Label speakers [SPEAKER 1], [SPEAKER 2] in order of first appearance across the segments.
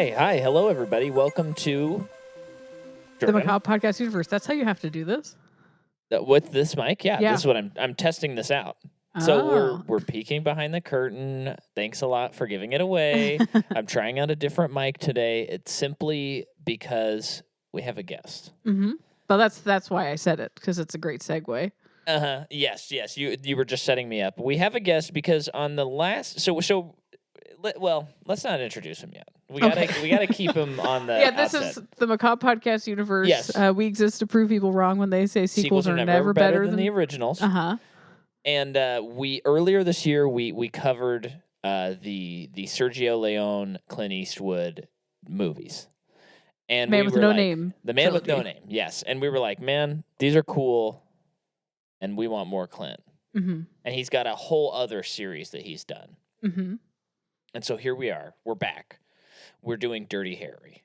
[SPEAKER 1] Hi, hello everybody. Welcome to
[SPEAKER 2] The McCaw podcast universe. That's how you have to do this.
[SPEAKER 1] With this mic. Yeah,
[SPEAKER 2] Yeah.
[SPEAKER 1] this is what I'm testing this out. So we're peeking behind the curtain. Thanks a lot for giving it away. I'm trying out a different mic today. It's simply because we have a guest.
[SPEAKER 2] Mm-hmm. But that's why I said it, because it's a great segue.
[SPEAKER 1] Yes. You were just setting me up. We have a guest because on the last let's not introduce him yet. We gotta keep him on the
[SPEAKER 2] this
[SPEAKER 1] outset.
[SPEAKER 2] is the McCaw podcast universe.
[SPEAKER 1] Yes.
[SPEAKER 2] We exist to prove people wrong when they say sequels are never better than
[SPEAKER 1] the originals.
[SPEAKER 2] Uh-huh.
[SPEAKER 1] And we earlier this year we covered the Sergio Leone, Clint Eastwood movies. And
[SPEAKER 2] Man with No Name.
[SPEAKER 1] The Man with No Name, yes. And we were like, man, these are cool, and we want more Clint.
[SPEAKER 2] Mm-hmm.
[SPEAKER 1] And he's got a whole other series that he's done.
[SPEAKER 2] Mm-hmm.
[SPEAKER 1] And so here we are. We're back. We're doing Dirty Harry.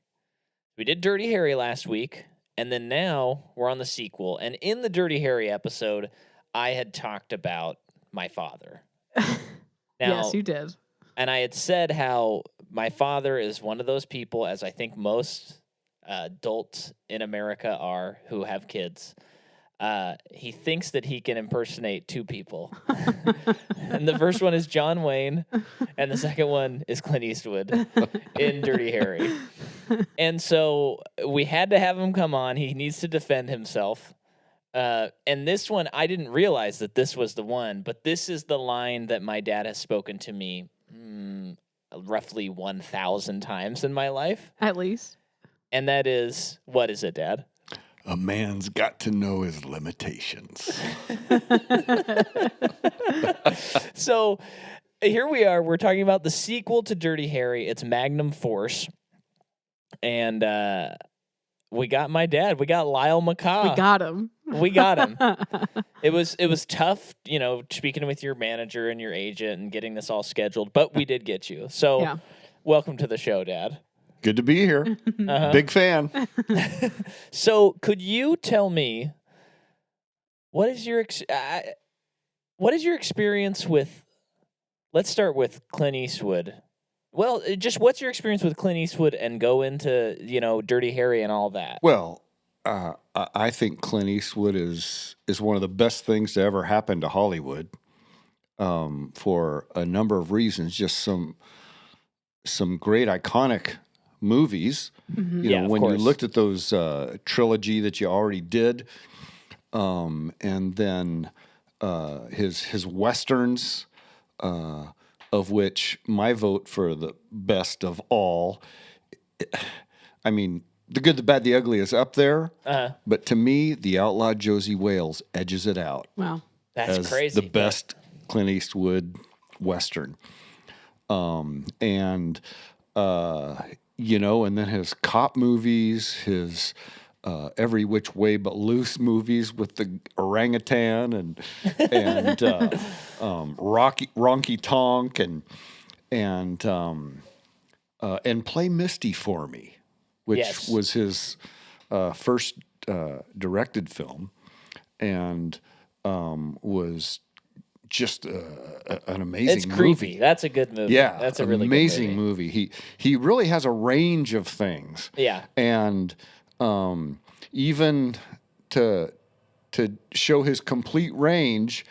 [SPEAKER 1] We did Dirty Harry last week, and then now we're on the sequel. And in the Dirty Harry episode, I had talked about my father.
[SPEAKER 2] Yes, you did.
[SPEAKER 1] And I had said how my father is one of those people, as I think most adults in America are who have kids. He thinks that he can impersonate two people. And the first one is John Wayne, and the second one is Clint Eastwood in Dirty Harry. And so we had to have him come on. He needs to defend himself. And this one, I didn't realize that this was the one, but this is the line that my dad has spoken to me roughly 1,000 times in my life.
[SPEAKER 2] At least.
[SPEAKER 1] And that is, what is it, Dad?
[SPEAKER 3] A man's got to know his limitations.
[SPEAKER 1] So here we are. We're talking about the sequel to Dirty Harry. It's Magnum Force. And we got my dad. We got Lyle McCaw.
[SPEAKER 2] We got him.
[SPEAKER 1] It was tough, speaking with your manager and your agent and getting this all scheduled, but we did get you. So Welcome to the show, Dad.
[SPEAKER 3] Good to be here. Big fan.
[SPEAKER 1] So could you tell me, what is your experience with, let's start with Clint Eastwood. Well, just what's your experience with Clint Eastwood and go into, Dirty Harry and all that?
[SPEAKER 3] Well, I think Clint Eastwood is one of the best things to ever happen to Hollywood for a number of reasons. Just some great iconic movies.
[SPEAKER 2] Mm-hmm.
[SPEAKER 3] When you looked at those trilogy that you already did, and then his westerns, of which my vote for the best of all, I mean, The Good, the Bad, the Ugly is up there, but to me, The Outlaw Josie Wales edges it out.
[SPEAKER 2] Wow.
[SPEAKER 1] That's
[SPEAKER 3] as
[SPEAKER 1] crazy.
[SPEAKER 3] The best Clint Eastwood western. And then his cop movies, his Every Which Way But Loose movies with the orangutan and Ronky Tonk and Play Misty for Me, which was his first directed film, and was just an amazing
[SPEAKER 1] It's
[SPEAKER 3] movie.
[SPEAKER 1] creepy. That's a good movie.
[SPEAKER 3] Yeah,
[SPEAKER 1] that's a really
[SPEAKER 3] amazing
[SPEAKER 1] good movie.
[SPEAKER 3] He really has a range of things.
[SPEAKER 1] Yeah,
[SPEAKER 3] and even to show his complete range,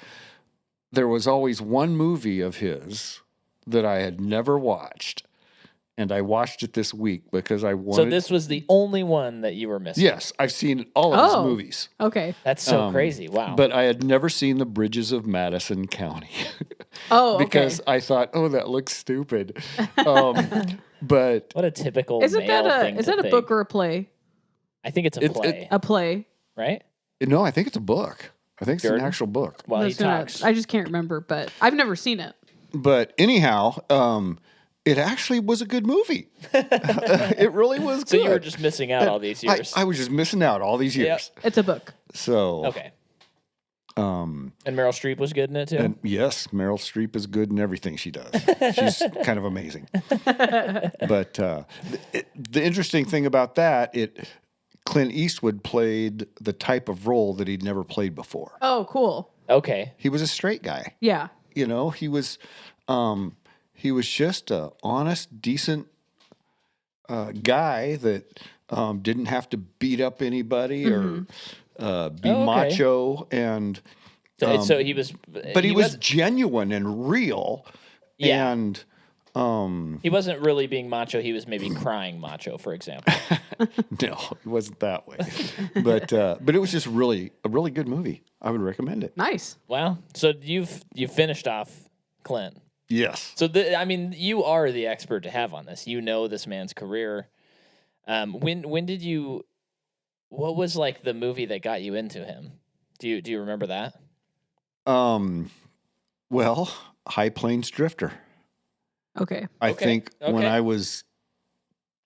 [SPEAKER 3] there was always one movie of his that I had never watched. And I watched it this week because I wanted...
[SPEAKER 1] So this was the only one that you were missing?
[SPEAKER 3] Yes, I've seen all of his movies.
[SPEAKER 2] Okay.
[SPEAKER 1] That's so crazy. Wow.
[SPEAKER 3] But I had never seen The Bridges of Madison County. Because I thought, that looks stupid. But...
[SPEAKER 1] What a typical
[SPEAKER 2] Is
[SPEAKER 1] that
[SPEAKER 2] a book or a play?
[SPEAKER 1] I think it's a play.
[SPEAKER 2] A play.
[SPEAKER 1] Right?
[SPEAKER 3] No, I think it's a book. I think it's an actual book.
[SPEAKER 1] Well, he talks.
[SPEAKER 2] I just can't remember, but I've never seen it.
[SPEAKER 3] But anyhow... it actually was a good movie. It really was good.
[SPEAKER 1] So you were just missing out all these years.
[SPEAKER 3] I was just missing out all these years.
[SPEAKER 2] Yep. It's a book.
[SPEAKER 3] So
[SPEAKER 1] okay. And Meryl Streep was good in it too?
[SPEAKER 3] And yes, Meryl Streep is good in everything she does. She's kind of amazing. But the interesting thing about that, Clint Eastwood played the type of role that he'd never played before.
[SPEAKER 2] Oh, cool.
[SPEAKER 1] Okay.
[SPEAKER 3] He was a straight guy.
[SPEAKER 2] Yeah.
[SPEAKER 3] He was just a honest, decent guy that didn't have to beat up anybody or be
[SPEAKER 1] Oh, okay.
[SPEAKER 3] macho, and
[SPEAKER 1] So he was,
[SPEAKER 3] but he was genuine and real,
[SPEAKER 1] yeah.
[SPEAKER 3] and
[SPEAKER 1] He wasn't really being macho. He was maybe crying macho, for example.
[SPEAKER 3] no, it wasn't that way. But it was just a really good movie. I would recommend it.
[SPEAKER 2] Nice.
[SPEAKER 1] Wow. So you've finished off Clint.
[SPEAKER 3] Yes.
[SPEAKER 1] So I mean, you are the expert to have on this. You know this man's career. When did you? What was like the movie that got you into him? Do you remember that?
[SPEAKER 3] Well, High Plains Drifter.
[SPEAKER 2] Okay.
[SPEAKER 3] I think when I was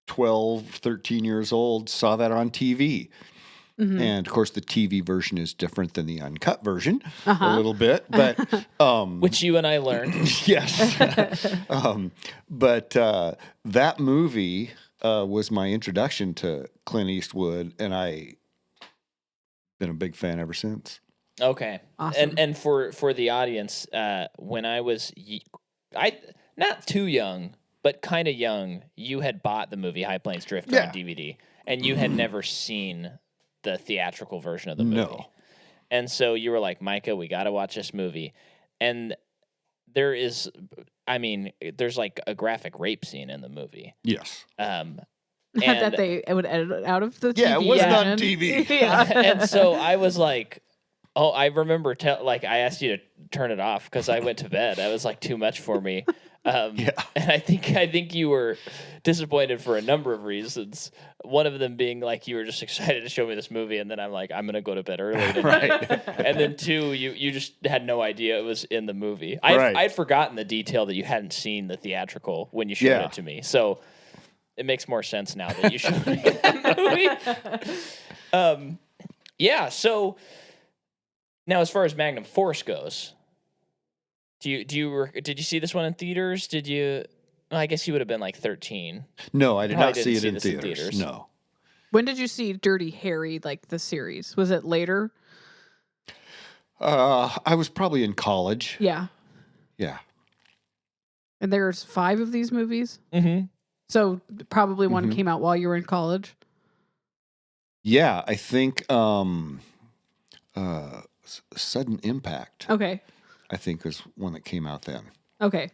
[SPEAKER 3] 12, 13 years old, saw that on TV. And of course, the TV version is different than the uncut version a little bit, but
[SPEAKER 1] which you and I learned.
[SPEAKER 3] Yes. But that movie was my introduction to Clint Eastwood, and I've been a big fan ever since.
[SPEAKER 1] Okay.
[SPEAKER 2] Awesome.
[SPEAKER 1] And for the audience, when I was not too young, but kind of young, you had bought the movie High Plains Drifter on DVD, and you had never seen the theatrical version of the movie.
[SPEAKER 3] No.
[SPEAKER 1] And so you were like, Micah, we got to watch this movie. And there's like a graphic rape scene in the movie.
[SPEAKER 3] Yes.
[SPEAKER 1] And
[SPEAKER 2] that they would edit it out of the TV.
[SPEAKER 3] Yeah, it wasn't on TV.
[SPEAKER 2] Yeah.
[SPEAKER 1] And so I was like, oh, I remember I asked you to turn it off because I went to bed. That was like too much for me. And I think you were disappointed for a number of reasons. One of them being like you were just excited to show me this movie, and then I'm like, I'm gonna go to bed early tonight. And then two, you just had no idea it was in the movie. I'd forgotten the detail that you hadn't seen the theatrical when you showed it to me. So it makes more sense now that you showed me that movie. So now as far as Magnum Force goes. Did you see this one in theaters? Did you? Well, I guess you would have been like 13.
[SPEAKER 3] No, I did not
[SPEAKER 1] Probably
[SPEAKER 3] see
[SPEAKER 1] didn't
[SPEAKER 3] it
[SPEAKER 1] see
[SPEAKER 3] in
[SPEAKER 1] this
[SPEAKER 3] theaters.
[SPEAKER 1] in theaters.
[SPEAKER 3] No.
[SPEAKER 2] When did you see Dirty Harry, like the series? Was it later?
[SPEAKER 3] I was probably in college.
[SPEAKER 2] Yeah.
[SPEAKER 3] Yeah.
[SPEAKER 2] And there's 5 of these movies?
[SPEAKER 1] Mm-hmm.
[SPEAKER 2] So probably one came out while you were in college?
[SPEAKER 3] Yeah, I think Sudden Impact.
[SPEAKER 2] Okay.
[SPEAKER 3] I think was one that came out then.
[SPEAKER 2] Okay.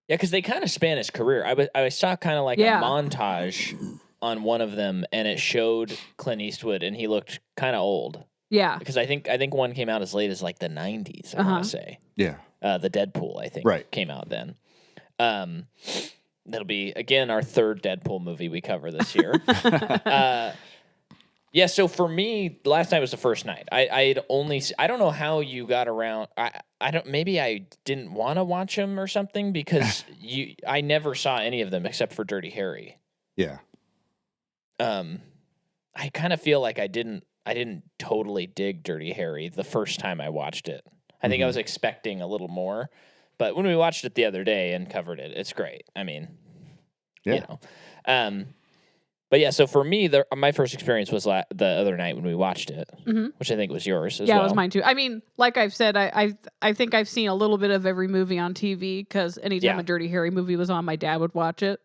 [SPEAKER 1] Yeah, because they kind of span his career. I saw kind of like a montage on one of them, and it showed Clint Eastwood, and he looked kind of old.
[SPEAKER 2] Yeah.
[SPEAKER 1] Because I think one came out as late as like the 90s, I want to say.
[SPEAKER 3] Yeah.
[SPEAKER 1] The Deadpool, I think, came out then. That'll be, again, our third Deadpool movie we cover this year. Yeah, so for me, last night was the first night. I don't know how you got around. Maybe I didn't want to watch them or something because I never saw any of them except for Dirty Harry.
[SPEAKER 3] Yeah.
[SPEAKER 1] I kind of feel like I didn't totally dig Dirty Harry the first time I watched it. I think I was expecting a little more, but when we watched it the other day and covered it, it's great. I mean, you know. But yeah, so for me, my first experience was the other night when we watched it, which I think was yours as well.
[SPEAKER 2] Yeah, it was mine too. I mean, like I've said, I think I've seen a little bit of every movie on TV because anytime a Dirty Harry movie was on, my dad would watch it.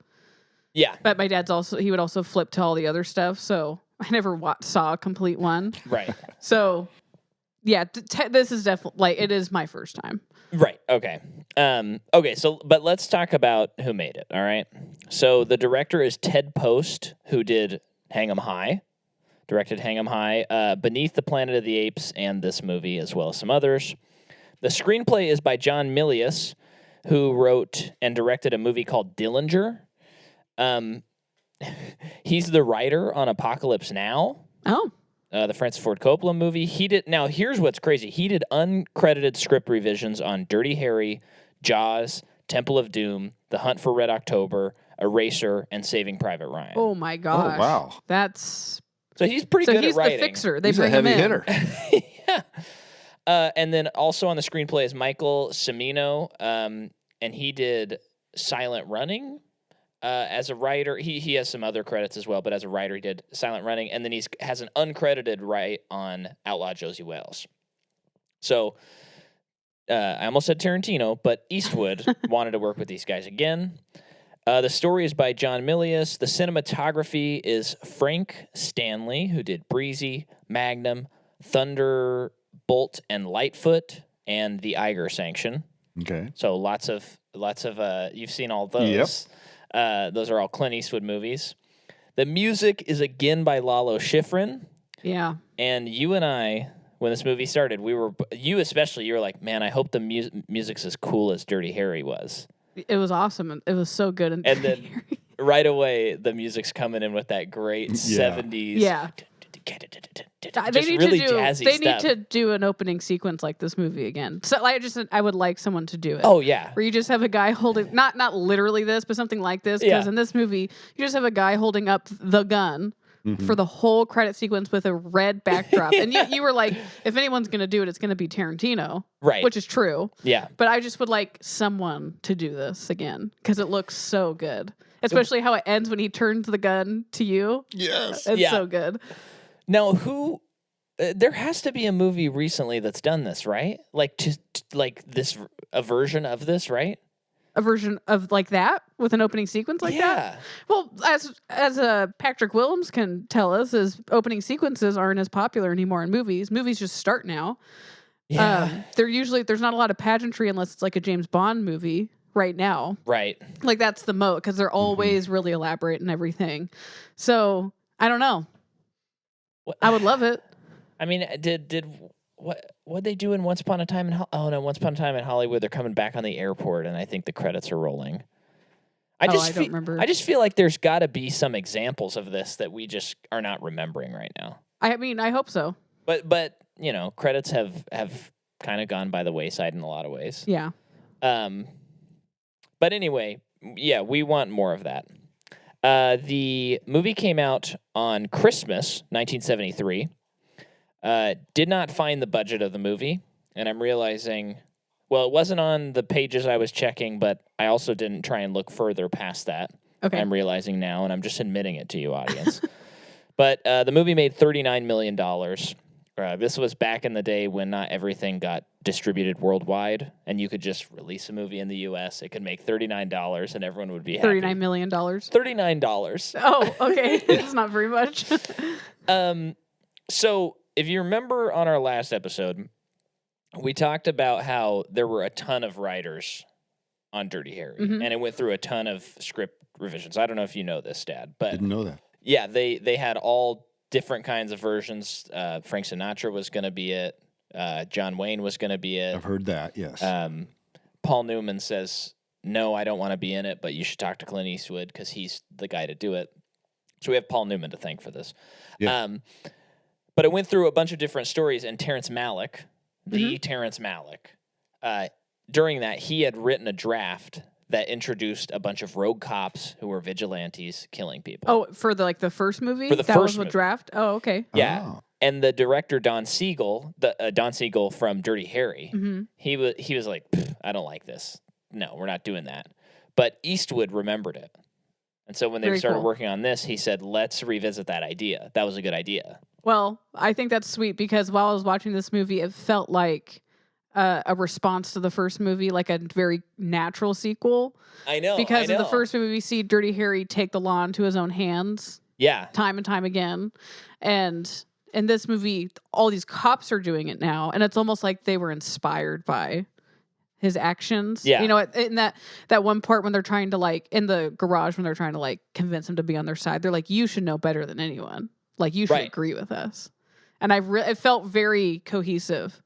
[SPEAKER 2] Yeah. But my dad's he would also flip to all the other stuff, so I never saw a complete one.
[SPEAKER 1] Right.
[SPEAKER 2] So, yeah, this is definitely, it is my first time.
[SPEAKER 1] Right. Okay. Okay. So, but let's talk about who made it. All right. So the director is Ted Post, who did Hang 'em High, directed Hang 'em High, Beneath the Planet of the Apes, and this movie, as well as some others. The screenplay is by John Milius, who wrote and directed a movie called Dillinger. He's the writer on Apocalypse Now.
[SPEAKER 2] Oh.
[SPEAKER 1] The Francis Ford Coppola movie. Now here's what's crazy. He did uncredited script revisions on Dirty Harry, Jaws, Temple of Doom, The Hunt for Red October, Eraser, and Saving Private Ryan.
[SPEAKER 2] Oh my gosh.
[SPEAKER 3] Oh, wow.
[SPEAKER 2] That's...
[SPEAKER 1] So he's pretty good at writing.
[SPEAKER 2] He's the fixer.
[SPEAKER 3] He's a heavy hitter.
[SPEAKER 1] Yeah. And then also on the screenplay is Michael Cimino, and he did Silent Running. As a writer, he has some other credits as well, but as a writer, he did Silent Running, and then he has an uncredited write on Outlaw Josie Wales. So I almost said Tarantino, but Eastwood wanted to work with these guys again. The story is by John Milius. The cinematography is Frank Stanley, who did Breezy, Magnum, Thunderbolt, and Lightfoot, and The Iger Sanction.
[SPEAKER 3] Okay.
[SPEAKER 1] So lots of you've seen all those. Yep. Those are all Clint Eastwood movies. The music is again by Lalo Schifrin.
[SPEAKER 2] Yeah.
[SPEAKER 1] And you and I, when this movie started, you especially, you were like, man, I hope the music's as cool as Dirty Harry was.
[SPEAKER 2] It was awesome. It was so good.
[SPEAKER 1] And then right away, the music's coming in with that great 70s.
[SPEAKER 2] Yeah.
[SPEAKER 1] Just really jazzy
[SPEAKER 2] They
[SPEAKER 1] stuff.
[SPEAKER 2] need to do an opening sequence like this movie again. So I would like someone to do it.
[SPEAKER 1] Oh, yeah.
[SPEAKER 2] Where you just have a guy holding, not literally this, but something like this. Because in this movie, you just have a guy holding up the gun for the whole credit sequence with a red backdrop. And you were like, if anyone's going to do it, it's going to be Tarantino.
[SPEAKER 1] Right.
[SPEAKER 2] Which is true.
[SPEAKER 1] Yeah.
[SPEAKER 2] But I just would like someone to do this again because it looks so good. Especially how it ends when he turns the gun to you.
[SPEAKER 3] Yes.
[SPEAKER 2] It's so good.
[SPEAKER 1] Now, there has to be a movie recently that's done this, right? Like, a version of this, right?
[SPEAKER 2] A version of like that with an opening sequence like that? Well, as Patrick Willems can tell us, his opening sequences aren't as popular anymore in movies. Movies just start now.
[SPEAKER 1] Yeah.
[SPEAKER 2] There's not a lot of pageantry unless it's like a James Bond movie right now.
[SPEAKER 1] Right.
[SPEAKER 2] Like that's the moat because they're always really elaborate and everything. So I don't know. I would love it.
[SPEAKER 1] I mean, what they do in Once Upon a Time in Once Upon a Time in Hollywood, they're coming back on the airport, and I think the credits are rolling. I don't remember. I just feel like there's got to be some examples of this that we just are not remembering right now.
[SPEAKER 2] I mean, I hope so.
[SPEAKER 1] But credits have kind of gone by the wayside in a lot of ways.
[SPEAKER 2] Yeah.
[SPEAKER 1] But anyway, yeah, we want more of that. The movie came out on Christmas, 1973. Did not find the budget of the movie, and I'm realizing, well, it wasn't on the pages I was checking, but I also didn't try and look further past that.
[SPEAKER 2] Okay.
[SPEAKER 1] I'm realizing now, and I'm just admitting it to you, audience. But the movie made $39 million. This was back in the day when not everything got distributed worldwide, and you could just release a movie in the U.S. It could make $39, and everyone would be happy.
[SPEAKER 2] $39 million?
[SPEAKER 1] $39.
[SPEAKER 2] Oh, okay. It's not very much.
[SPEAKER 1] So if you remember on our last episode, we talked about how there were a ton of writers on Dirty Harry, and it went through a ton of script revisions. I don't know if you know this, Dad, but
[SPEAKER 3] didn't know that.
[SPEAKER 1] Yeah, they had all different kinds of versions. Frank Sinatra was going to be it. John Wayne was going to be it.
[SPEAKER 3] I've heard that, yes.
[SPEAKER 1] Paul Newman says, no, I don't want to be in it, but you should talk to Clint Eastwood because he's the guy to do it. So we have Paul Newman to thank for this. Yeah. But it went through a bunch of different stories, and Terrence Malick, Terrence Malick, during that, he had written a draft that introduced a bunch of rogue cops who were vigilantes killing people.
[SPEAKER 2] Oh, for the first movie?
[SPEAKER 1] For the
[SPEAKER 2] that
[SPEAKER 1] first
[SPEAKER 2] was a draft? Oh, okay.
[SPEAKER 1] Yeah.
[SPEAKER 3] Oh.
[SPEAKER 1] And the director, Don Siegel from Dirty Harry, he was like, I don't like this. No, we're not doing that. But Eastwood remembered it. And so when they started working on this, he said, let's revisit that idea. That was a good idea.
[SPEAKER 2] Well, I think that's sweet because while I was watching this movie, it felt like a response to the first movie, like a very natural sequel.
[SPEAKER 1] I know.
[SPEAKER 2] Because in the first movie, we see Dirty Harry take the law into his own hands.
[SPEAKER 1] Yeah.
[SPEAKER 2] Time and time again. And in this movie, all these cops are doing it now. And it's almost like they were inspired by his actions.
[SPEAKER 1] Yeah.
[SPEAKER 2] In that one part when they're trying to in the garage, when they're trying to convince him to be on their side, they're like, you should know better than anyone. You should agree with us. And it felt very cohesive.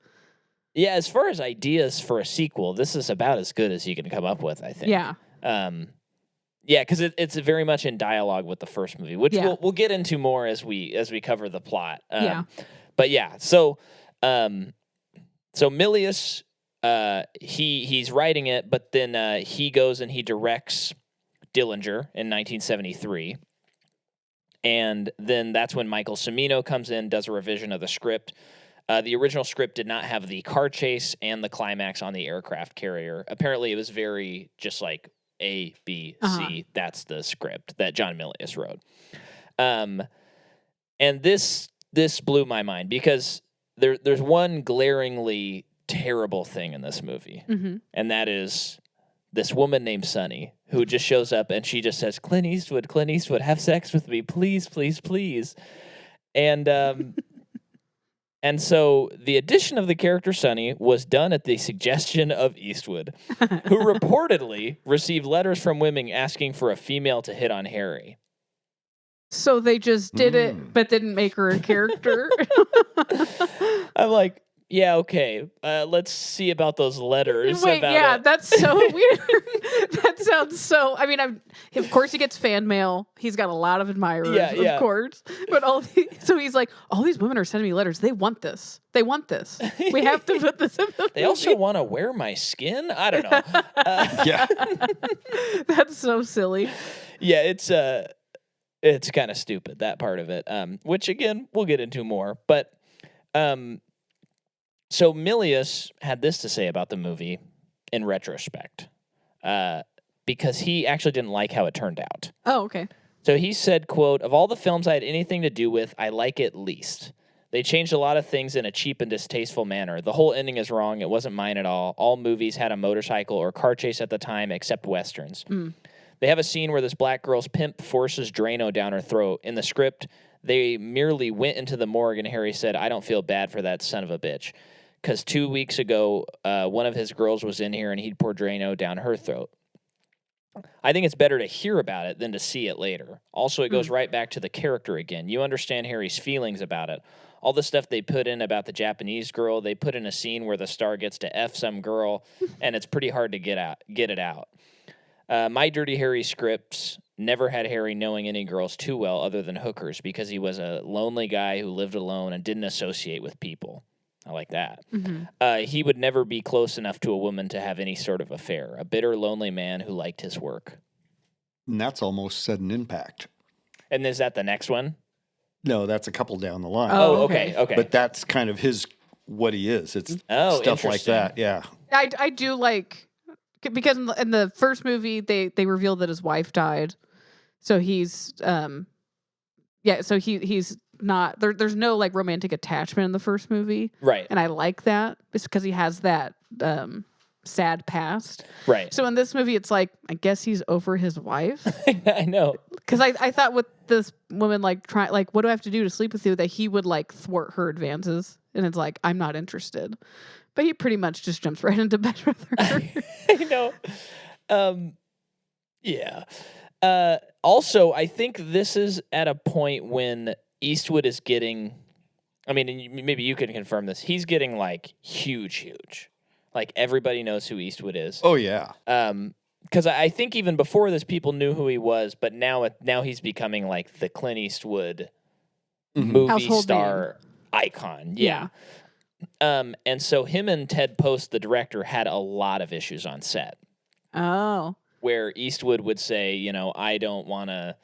[SPEAKER 1] Yeah, as far as ideas for a sequel, this is about as good as you can come up with, I think.
[SPEAKER 2] Yeah.
[SPEAKER 1] Yeah, because it's very much in dialogue with the first movie, which we'll get into more as we cover the plot. But yeah, so Milius, he's writing it, but then he goes and he directs Dillinger in 1973. And then that's when Michael Cimino comes in, does a revision of the script. The original script did not have the car chase and the climax on the aircraft carrier. Apparently, it was very just like A, B, C. That's the script that John Milius wrote. And this blew my mind because there's one glaringly terrible thing in this movie, and that is this woman named Sunny who just shows up and she just says, Clint Eastwood, have sex with me, please, please, please. And and so the addition of the character Sunny was done at the suggestion of Eastwood, who reportedly received letters from women asking for a female to hit on Harry.
[SPEAKER 2] So they just did it, but didn't make her a character.
[SPEAKER 1] I'm like, yeah, okay. Let's see about those letters.
[SPEAKER 2] Wait, yeah, that's so weird. That sounds so. I mean, of course he gets fan mail. He's got a lot of admirers, of course. But so he's like, all these women are sending me letters. They want this. They want this. We have to put this in the movie.
[SPEAKER 1] They also want to wear my skin. I don't know.
[SPEAKER 3] Yeah,
[SPEAKER 2] that's so silly.
[SPEAKER 1] Yeah, it's kind of stupid, that part of it. Which again, we'll get into more, but. So Milius had this to say about the movie in retrospect, because he actually didn't like how it turned out.
[SPEAKER 2] Oh, okay.
[SPEAKER 1] So he said, quote, "Of all the films I had anything to do with, I like it least. They changed a lot of things in a cheap and distasteful manner. The whole ending is wrong. It wasn't mine at all. All movies had a motorcycle or car chase at the time, except Westerns. They have a scene where this black girl's pimp forces Drano down her throat. In the script, they merely went into the morgue and Harry said, I don't feel bad for that son of a bitch. Because 2 weeks ago, one of his girls was in here and he'd pour Drano down her throat. I think it's better to hear about it than to see it later. Also, it goes right back to the character again. You understand Harry's feelings about it. All the stuff they put in about the Japanese girl, they put in a scene where the star gets to F some girl, and it's pretty hard to get it out. My Dirty Harry scripts never had Harry knowing any girls too well other than hookers because he was a lonely guy who lived alone and didn't associate with people. I like that. He would never be close enough to a woman to have any sort of affair. A bitter, lonely man who liked his work."
[SPEAKER 3] And that's almost sudden impact.
[SPEAKER 1] And is that the next one?
[SPEAKER 3] No, that's a couple down the line.
[SPEAKER 1] Oh, okay.
[SPEAKER 3] But that's kind of what he is. It's stuff like that. Yeah.
[SPEAKER 2] I do like, because in the first movie they revealed that his wife died, so he's he's not there's no like romantic attachment in the first movie,
[SPEAKER 1] right? And
[SPEAKER 2] I like that because he has that sad past,
[SPEAKER 1] right?
[SPEAKER 2] So in this movie it's like, I guess he's over his wife.
[SPEAKER 1] I know,
[SPEAKER 2] because I thought with this woman like what do I have to do to sleep with you, that he would like thwart her advances, and it's like, I'm not interested. But he pretty much just jumps right into bed with her.
[SPEAKER 1] I know. Yeah. Also, I think this is at a point when Eastwood is getting, I mean, maybe you can confirm this, he's getting like huge. Like everybody knows who Eastwood is.
[SPEAKER 3] Oh, yeah.
[SPEAKER 1] Because I think even before this, people knew who he was, but now he's becoming like the Clint Eastwood movie
[SPEAKER 2] household
[SPEAKER 1] star icon. Yeah. And so him and Ted Post, the director, had a lot of issues on set.
[SPEAKER 2] Oh.
[SPEAKER 1] Where Eastwood would say, I don't want to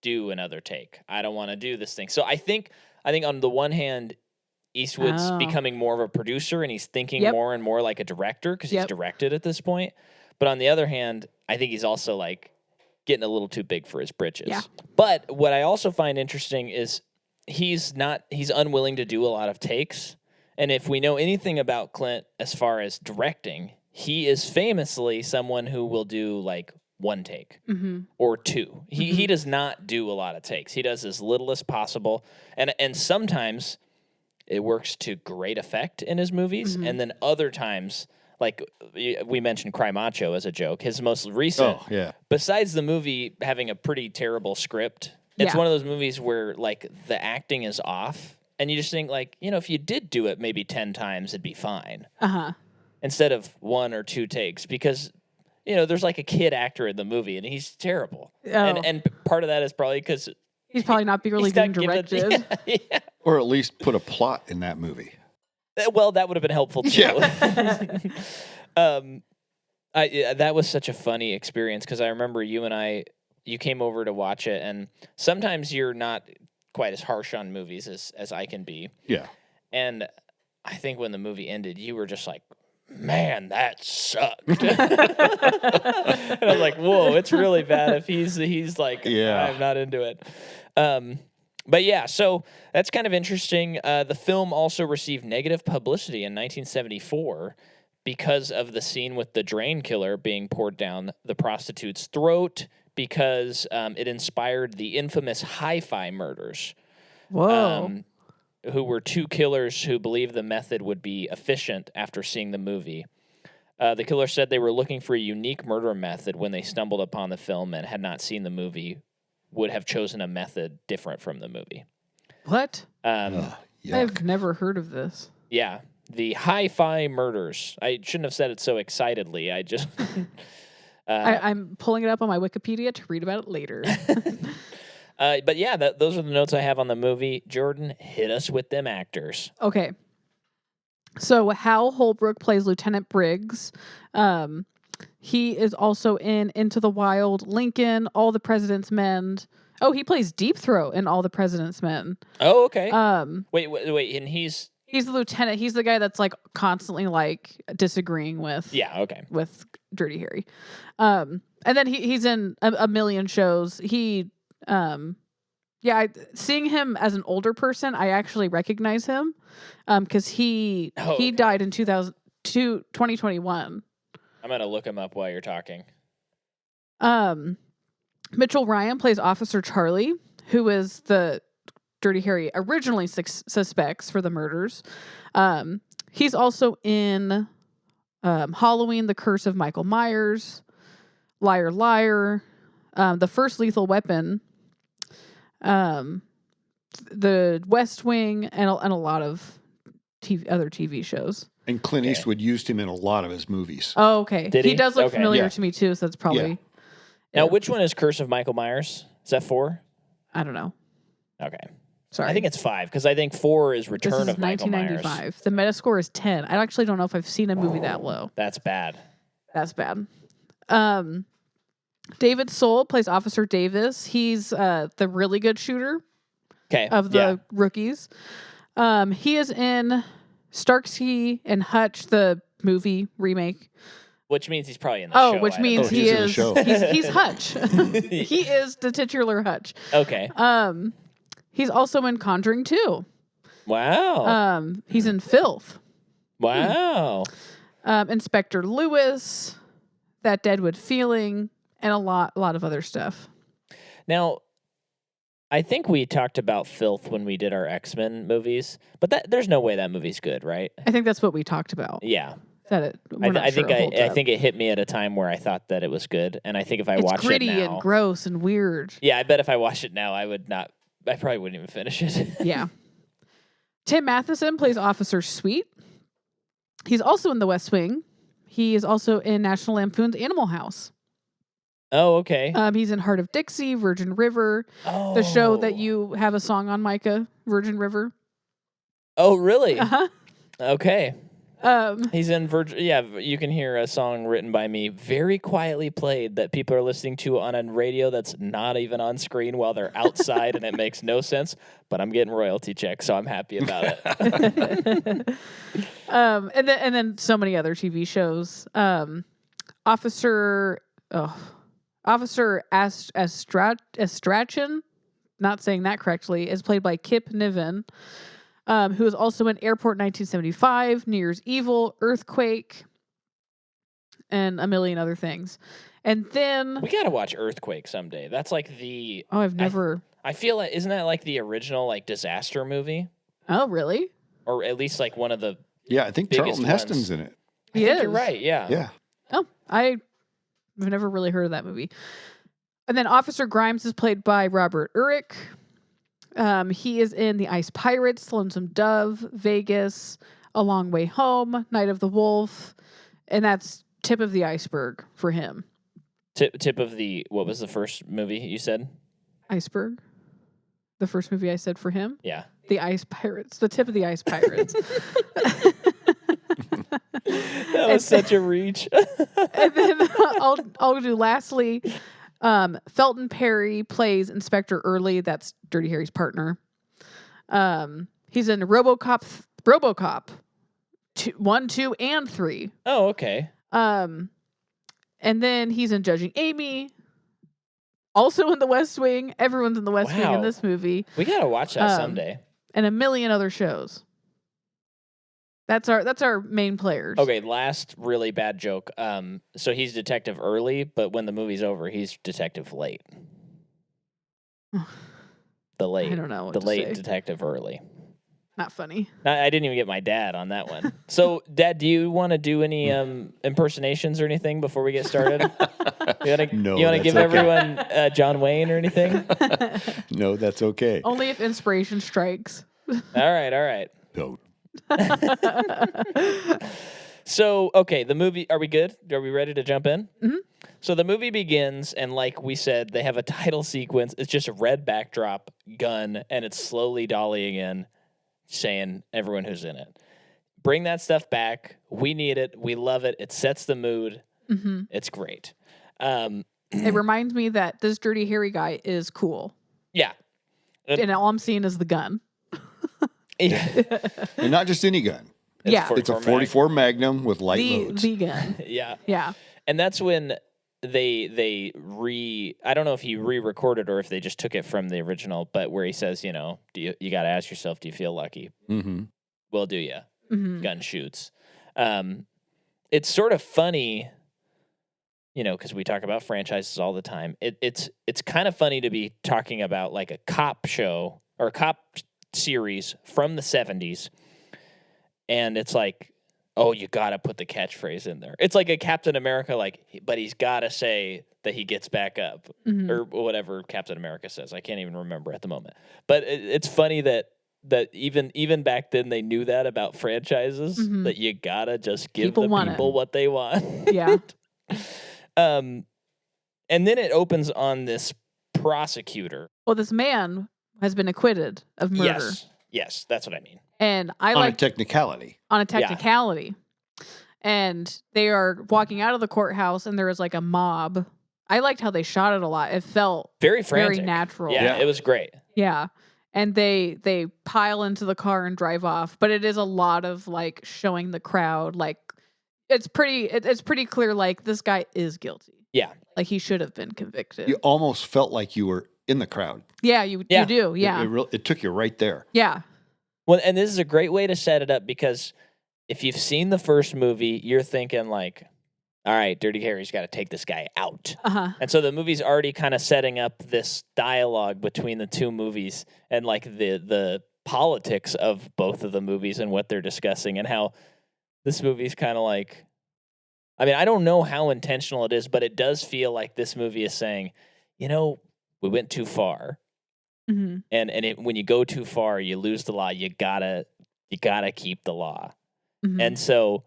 [SPEAKER 1] do another take. I don't want to do this thing. So I think on the one hand, Eastwood's becoming more of a producer and he's thinking more and more like a director because he's directed at this point. But on the other hand, I think he's also like getting a little too big for his britches. Yeah. But what I also find interesting is he's unwilling to do a lot of takes. And if we know anything about Clint as far as directing, he is famously someone who will do like one take or two. He does not do a lot of takes. He does as little as possible. And sometimes it works to great effect in his movies. And then other times, like we mentioned Cry Macho as a joke, his most recent, besides the movie having a pretty terrible script, it's one of those movies where like the acting is off. And you just think like, if you did do it maybe 10 times, it'd be fine. Instead of one or two takes, because there's like a kid actor in the movie and he's terrible. And part of that is probably because
[SPEAKER 2] he's probably not really being directed.
[SPEAKER 1] Yeah.
[SPEAKER 3] Or at least put a plot in that movie.
[SPEAKER 1] Well, that would have been helpful too. Yeah. That was such a funny experience because I remember you came over to watch it, and sometimes you're not quite as harsh on movies as I can be.
[SPEAKER 3] Yeah.
[SPEAKER 1] And I think when the movie ended, you were just like, man, that sucked. And I was like, whoa, it's really bad if he's like, I'm not into it. But yeah, so that's kind of interesting. The film also received negative publicity in 1974 because of the scene with the drain killer being poured down the prostitute's throat, because it inspired the infamous hi-fi murders.
[SPEAKER 2] Whoa.
[SPEAKER 1] Who were two killers who believed the method would be efficient after seeing the movie. The killer said they were looking for a unique murder method when they stumbled upon the film and had not seen the movie, would have chosen a method different from the movie.
[SPEAKER 2] What?
[SPEAKER 3] Yuck.
[SPEAKER 2] I've never heard of this.
[SPEAKER 1] Yeah. The hi-fi murders. I shouldn't have said it so excitedly. I just...
[SPEAKER 2] I'm pulling it up on my Wikipedia to read about it later.
[SPEAKER 1] But yeah, those are the notes I have on the movie. Jordan, hit us with them actors.
[SPEAKER 2] Okay. So Hal Holbrook plays Lieutenant Briggs. He is also in Into the Wild, Lincoln, All the President's Men. Oh, he plays Deep Throat in All the President's Men.
[SPEAKER 1] Oh, okay. Wait, and he's
[SPEAKER 2] the lieutenant. He's the guy that's like constantly like disagreeing with.
[SPEAKER 1] Yeah, okay.
[SPEAKER 2] With Dirty Harry. And then he's in a million shows. Seeing him as an older person, I actually recognize him because he died in 2021.
[SPEAKER 1] I'm going to look him up while you're talking.
[SPEAKER 2] Mitchell Ryan plays Officer Charlie, who is the Dirty Harry originally suspects for the murders. He's also in Halloween, The Curse of Michael Myers, Liar Liar, The First Lethal Weapon, The West Wing, and a lot of other TV shows.
[SPEAKER 3] And Clint Eastwood used him in a lot of his movies.
[SPEAKER 2] Oh, okay.
[SPEAKER 1] Did he?
[SPEAKER 2] He does look familiar to me, too, so that's probably...
[SPEAKER 3] Yeah.
[SPEAKER 1] Now, which one is Curse of Michael Myers? Is that 4?
[SPEAKER 2] I don't know.
[SPEAKER 1] Okay.
[SPEAKER 2] Sorry.
[SPEAKER 1] I think it's 5, because I think 4 is Return of Michael Myers.
[SPEAKER 2] 1995. The Metascore is 10. I actually don't know if I've seen a movie that low.
[SPEAKER 1] That's bad.
[SPEAKER 2] That's bad. David Soul plays Officer Davis. He's the really good shooter of the rookies. He is in Starsky and Hutch, the movie remake.
[SPEAKER 1] Which means he's probably in the show.
[SPEAKER 2] Which means
[SPEAKER 3] he's in the show.
[SPEAKER 2] He's Hutch. He is the titular Hutch.
[SPEAKER 1] Okay.
[SPEAKER 2] He's also in Conjuring 2.
[SPEAKER 1] Wow.
[SPEAKER 2] He's in Filth.
[SPEAKER 1] Wow.
[SPEAKER 2] Inspector Lewis, That Deadwood Feeling, and a lot of other stuff.
[SPEAKER 1] Now, I think we talked about Filth when we did our X-Men movies, but there's no way that movie's good, right?
[SPEAKER 2] I think that's what we talked about.
[SPEAKER 1] Yeah.
[SPEAKER 2] I
[SPEAKER 1] think it hit me at a time where I thought that it was good, and I think if I watch it now,
[SPEAKER 2] it's gritty and gross and weird.
[SPEAKER 1] Yeah, I bet if I watched it now, I probably wouldn't even finish it.
[SPEAKER 2] Yeah. Tim Matheson plays Officer Sweet. He's also in The West Wing. He is also in National Lampoon's Animal House.
[SPEAKER 1] Oh, okay.
[SPEAKER 2] He's in Heart of Dixie, Virgin River, the show that you have a song on, Micah, Virgin River.
[SPEAKER 1] Oh, really?
[SPEAKER 2] Uh-huh.
[SPEAKER 1] Okay. He's in Virgin. Yeah, you can hear a song written by me very quietly played that people are listening to on a radio that's not even on screen while they're outside, and it makes no sense. But I'm getting royalty checks, so I'm happy about it.
[SPEAKER 2] And then so many other TV shows. Officer Astrachan, not saying that correctly, is played by Kip Niven. Who is also in Airport 1975, New Year's Evil, Earthquake, and a million other things. And then...
[SPEAKER 1] We gotta watch Earthquake someday. That's like the...
[SPEAKER 2] Oh, I've never...
[SPEAKER 1] I feel like... Isn't that like the original like disaster movie?
[SPEAKER 2] Oh, really?
[SPEAKER 1] Or at least like one of the...
[SPEAKER 3] Yeah, I think Charlton Heston's in it.
[SPEAKER 1] I think you're right, yeah.
[SPEAKER 3] Yeah.
[SPEAKER 2] Oh, I've never really heard of that movie. And then Officer Grimes is played by Robert Urich. He is in The Ice Pirates, Lonesome Dove, Vegas, A Long Way Home, Night of the Wolf, and that's tip of the iceberg for him.
[SPEAKER 1] Tip of the... What was the first movie you said?
[SPEAKER 2] Iceberg? The first movie I said for him?
[SPEAKER 1] Yeah.
[SPEAKER 2] The Ice Pirates. The tip of the Ice Pirates.
[SPEAKER 1] That was such a reach.
[SPEAKER 2] And then I'll do lastly... Felton Perry plays Inspector Early. That's Dirty Harry's partner. He's in RoboCop 1, 2, and 3.
[SPEAKER 1] Oh, okay.
[SPEAKER 2] And then he's in Judging Amy. Also in The West Wing. Everyone's in The West Wing in this movie.
[SPEAKER 1] We gotta watch that someday.
[SPEAKER 2] And a million other shows. That's our main players.
[SPEAKER 1] Okay, last really bad joke. So he's detective early, but when the movie's over, he's detective late. The late.
[SPEAKER 2] I don't know what
[SPEAKER 1] the
[SPEAKER 2] to
[SPEAKER 1] late
[SPEAKER 2] say.
[SPEAKER 1] detective early.
[SPEAKER 2] Not funny.
[SPEAKER 1] I didn't even get my dad on that one. So, Dad, do you want to do any impersonations or anything before we get started? You want to give everyone John Wayne or anything?
[SPEAKER 3] No, that's okay.
[SPEAKER 2] Only if inspiration strikes.
[SPEAKER 1] All right.
[SPEAKER 3] No.
[SPEAKER 1] So, okay, the movie, are we good? Are we ready to jump in?
[SPEAKER 2] Mm-hmm.
[SPEAKER 1] So the movie begins, and like we said, they have a title sequence. It's just a red backdrop, gun, and it's slowly dollying in, saying everyone who's in it. Bring that stuff back. We need it. We love it. It sets the mood.
[SPEAKER 2] Mm-hmm.
[SPEAKER 1] It's great.
[SPEAKER 2] It reminds me that this Dirty Harry guy is cool.
[SPEAKER 1] Yeah.
[SPEAKER 2] And all I'm seeing is the gun.
[SPEAKER 1] Yeah.
[SPEAKER 3] And not just any gun. It's a 44 Magnum with light loads.
[SPEAKER 2] The gun.
[SPEAKER 1] Yeah.
[SPEAKER 2] Yeah.
[SPEAKER 1] And that's when I don't know if he re-recorded or if they just took it from the original, but where he says, you got to ask yourself, do you feel lucky?
[SPEAKER 3] Mm-hmm.
[SPEAKER 1] Well, do you?
[SPEAKER 2] Mm-hmm.
[SPEAKER 1] Gun shoots. It's sort of funny, because we talk about franchises all the time. It's kind of funny to be talking about like a cop show or a cop series from the 70s. And it's like, oh, you got to put the catchphrase in there. It's like a Captain America, but he's got to say that he gets back up or whatever Captain America says. I can't even remember at the moment. But it's funny that even back then they knew that about franchises, that you got to just give people what they want.
[SPEAKER 2] Yeah.
[SPEAKER 1] And then it opens on this prosecutor.
[SPEAKER 2] Well, this man has been acquitted of murder.
[SPEAKER 1] Yes, that's what I mean.
[SPEAKER 2] And
[SPEAKER 3] on a technicality.
[SPEAKER 2] Yeah. And they are walking out of the courthouse, and there is like a mob. I liked how they shot it a lot. It felt
[SPEAKER 1] very frantic,
[SPEAKER 2] very natural.
[SPEAKER 1] Yeah, it was great.
[SPEAKER 2] Yeah. And they pile into the car and drive off, but it is a lot of like showing the crowd like it's pretty clear like this guy is guilty.
[SPEAKER 1] Yeah.
[SPEAKER 2] Like he should have been convicted.
[SPEAKER 3] You almost felt like you were in the crowd.
[SPEAKER 2] Yeah, you do. Yeah.
[SPEAKER 3] It took you right there.
[SPEAKER 2] Yeah.
[SPEAKER 1] Well, and this is a great way to set it up because if you've seen the first movie, you're thinking like, all right, Dirty Harry's got to take this guy out.
[SPEAKER 2] Uh-huh.
[SPEAKER 1] And so the movie's already kind of setting up this dialogue between the two movies and like the politics of both of the movies and what they're discussing and how this movie's kind of like, I mean, I don't know how intentional it is, but it does feel like this movie is saying, we went too far.
[SPEAKER 2] Mm-hmm.
[SPEAKER 1] And when you go too far, you lose the law. You gotta keep the law.
[SPEAKER 2] Mm-hmm.
[SPEAKER 1] And so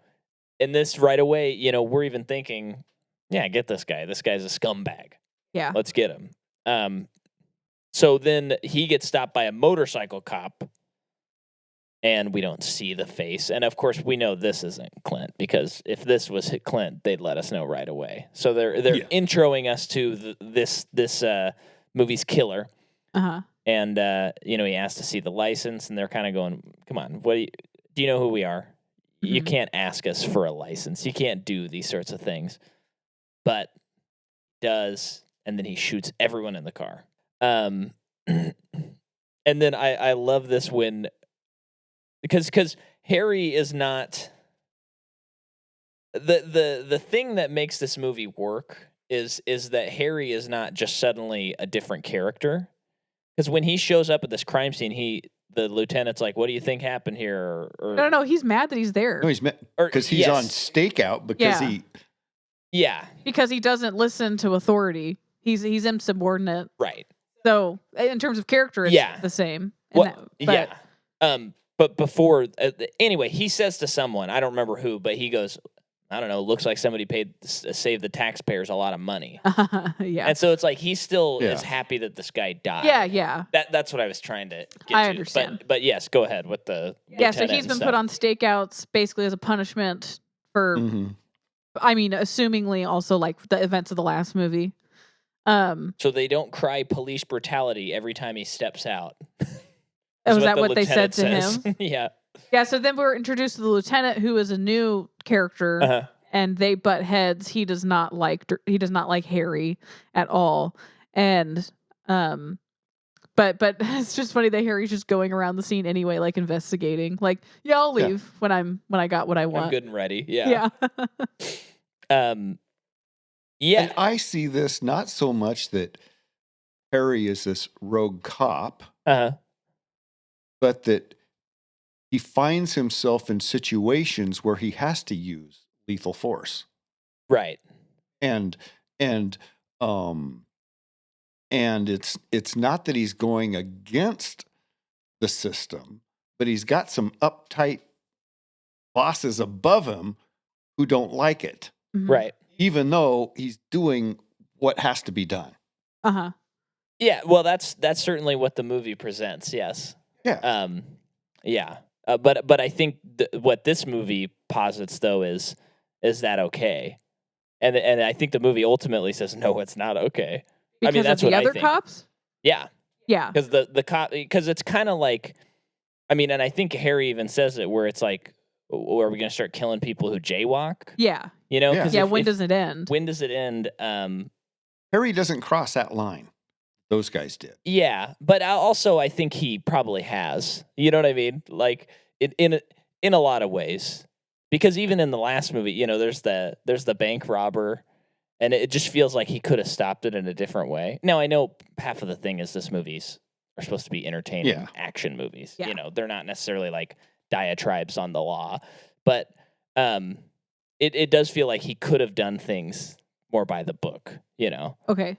[SPEAKER 1] in this right away, we're even thinking, yeah, get this guy. This guy's a scumbag.
[SPEAKER 2] Yeah.
[SPEAKER 1] Let's get him. So then he gets stopped by a motorcycle cop and we don't see the face. And of course we know this isn't Clint because if this was Clint, they'd let us know right away. So they're introing us to this movie's killer.
[SPEAKER 2] Uh-huh.
[SPEAKER 1] And, he asked to see the license and they're kind of going, come on, do you know who we are? Mm-hmm. You can't ask us for a license. You can't do these sorts of things. But does, and then he shoots everyone in the car. And then I love this when, because Harry is not, the thing that makes this movie work is that Harry is not just suddenly a different character. Because when he shows up at this crime scene, the lieutenant's like, "What do you think happened here?"
[SPEAKER 2] No, he's mad that he's there.
[SPEAKER 3] No, he's mad because he's on stakeout because
[SPEAKER 2] because he doesn't listen to authority. He's insubordinate.
[SPEAKER 1] Right.
[SPEAKER 2] So in terms of character, it's the same.
[SPEAKER 1] But before, anyway, he says to someone, I don't remember who, but he goes, I don't know, looks like somebody saved the taxpayers a lot of money.
[SPEAKER 2] Yeah.
[SPEAKER 1] And so it's like he still is happy that this guy died.
[SPEAKER 2] Yeah.
[SPEAKER 1] That's what I was trying to get to.
[SPEAKER 2] I understand.
[SPEAKER 1] But yes, go ahead with the
[SPEAKER 2] so he's been put on stakeouts basically as a punishment for, I mean, assumingly also like the events of the last movie.
[SPEAKER 1] So they don't cry police brutality every time he steps out.
[SPEAKER 2] Was that what they said to him?
[SPEAKER 1] Yeah.
[SPEAKER 2] Yeah, so then we're introduced to the lieutenant, who is a new character, and they butt heads. He does not like Harry at all, and But it's just funny that Harry's just going around the scene anyway, like investigating. Like, yeah, I'll leave when I got what I want.
[SPEAKER 1] I'm good and ready. Yeah. Yeah.
[SPEAKER 3] And I see this not so much that Harry is this rogue cop, but that he finds himself in situations where he has to use lethal force.
[SPEAKER 1] Right.
[SPEAKER 3] And it's not that he's going against the system, but he's got some uptight bosses above him who don't like it.
[SPEAKER 2] Mm-hmm.
[SPEAKER 1] Right.
[SPEAKER 3] Even though he's doing what has to be done.
[SPEAKER 1] Yeah, well, that's certainly what the movie presents. Yes.
[SPEAKER 3] Yeah.
[SPEAKER 1] Yeah. But I think what this movie posits though is that okay? And I think the movie ultimately says no, it's not okay.
[SPEAKER 2] Because
[SPEAKER 1] I mean, that's
[SPEAKER 2] of the
[SPEAKER 1] what
[SPEAKER 2] other
[SPEAKER 1] I think.
[SPEAKER 2] cops?
[SPEAKER 1] Yeah.
[SPEAKER 2] Yeah.
[SPEAKER 1] Because the cop, because it's kind of like, I mean, and I think Harry even says it, where it's like, are we going to start killing people who jaywalk?
[SPEAKER 2] Yeah.
[SPEAKER 1] You know?
[SPEAKER 3] Yeah.
[SPEAKER 2] When does it end?
[SPEAKER 1] When does it end?
[SPEAKER 3] Harry doesn't cross that line. Those guys did.
[SPEAKER 1] Yeah, but I think he probably has. You know what I mean? Like in a lot of ways, because even in the last movie, you know, there's the bank robber, and it just feels like he could have stopped it in a different way. Now I know half of the thing is this movies are supposed to be entertaining action movies.
[SPEAKER 2] Yeah.
[SPEAKER 1] You know, they're not necessarily like diatribes on the law, but it does feel like he could have done things more by the book. You know?
[SPEAKER 2] Okay.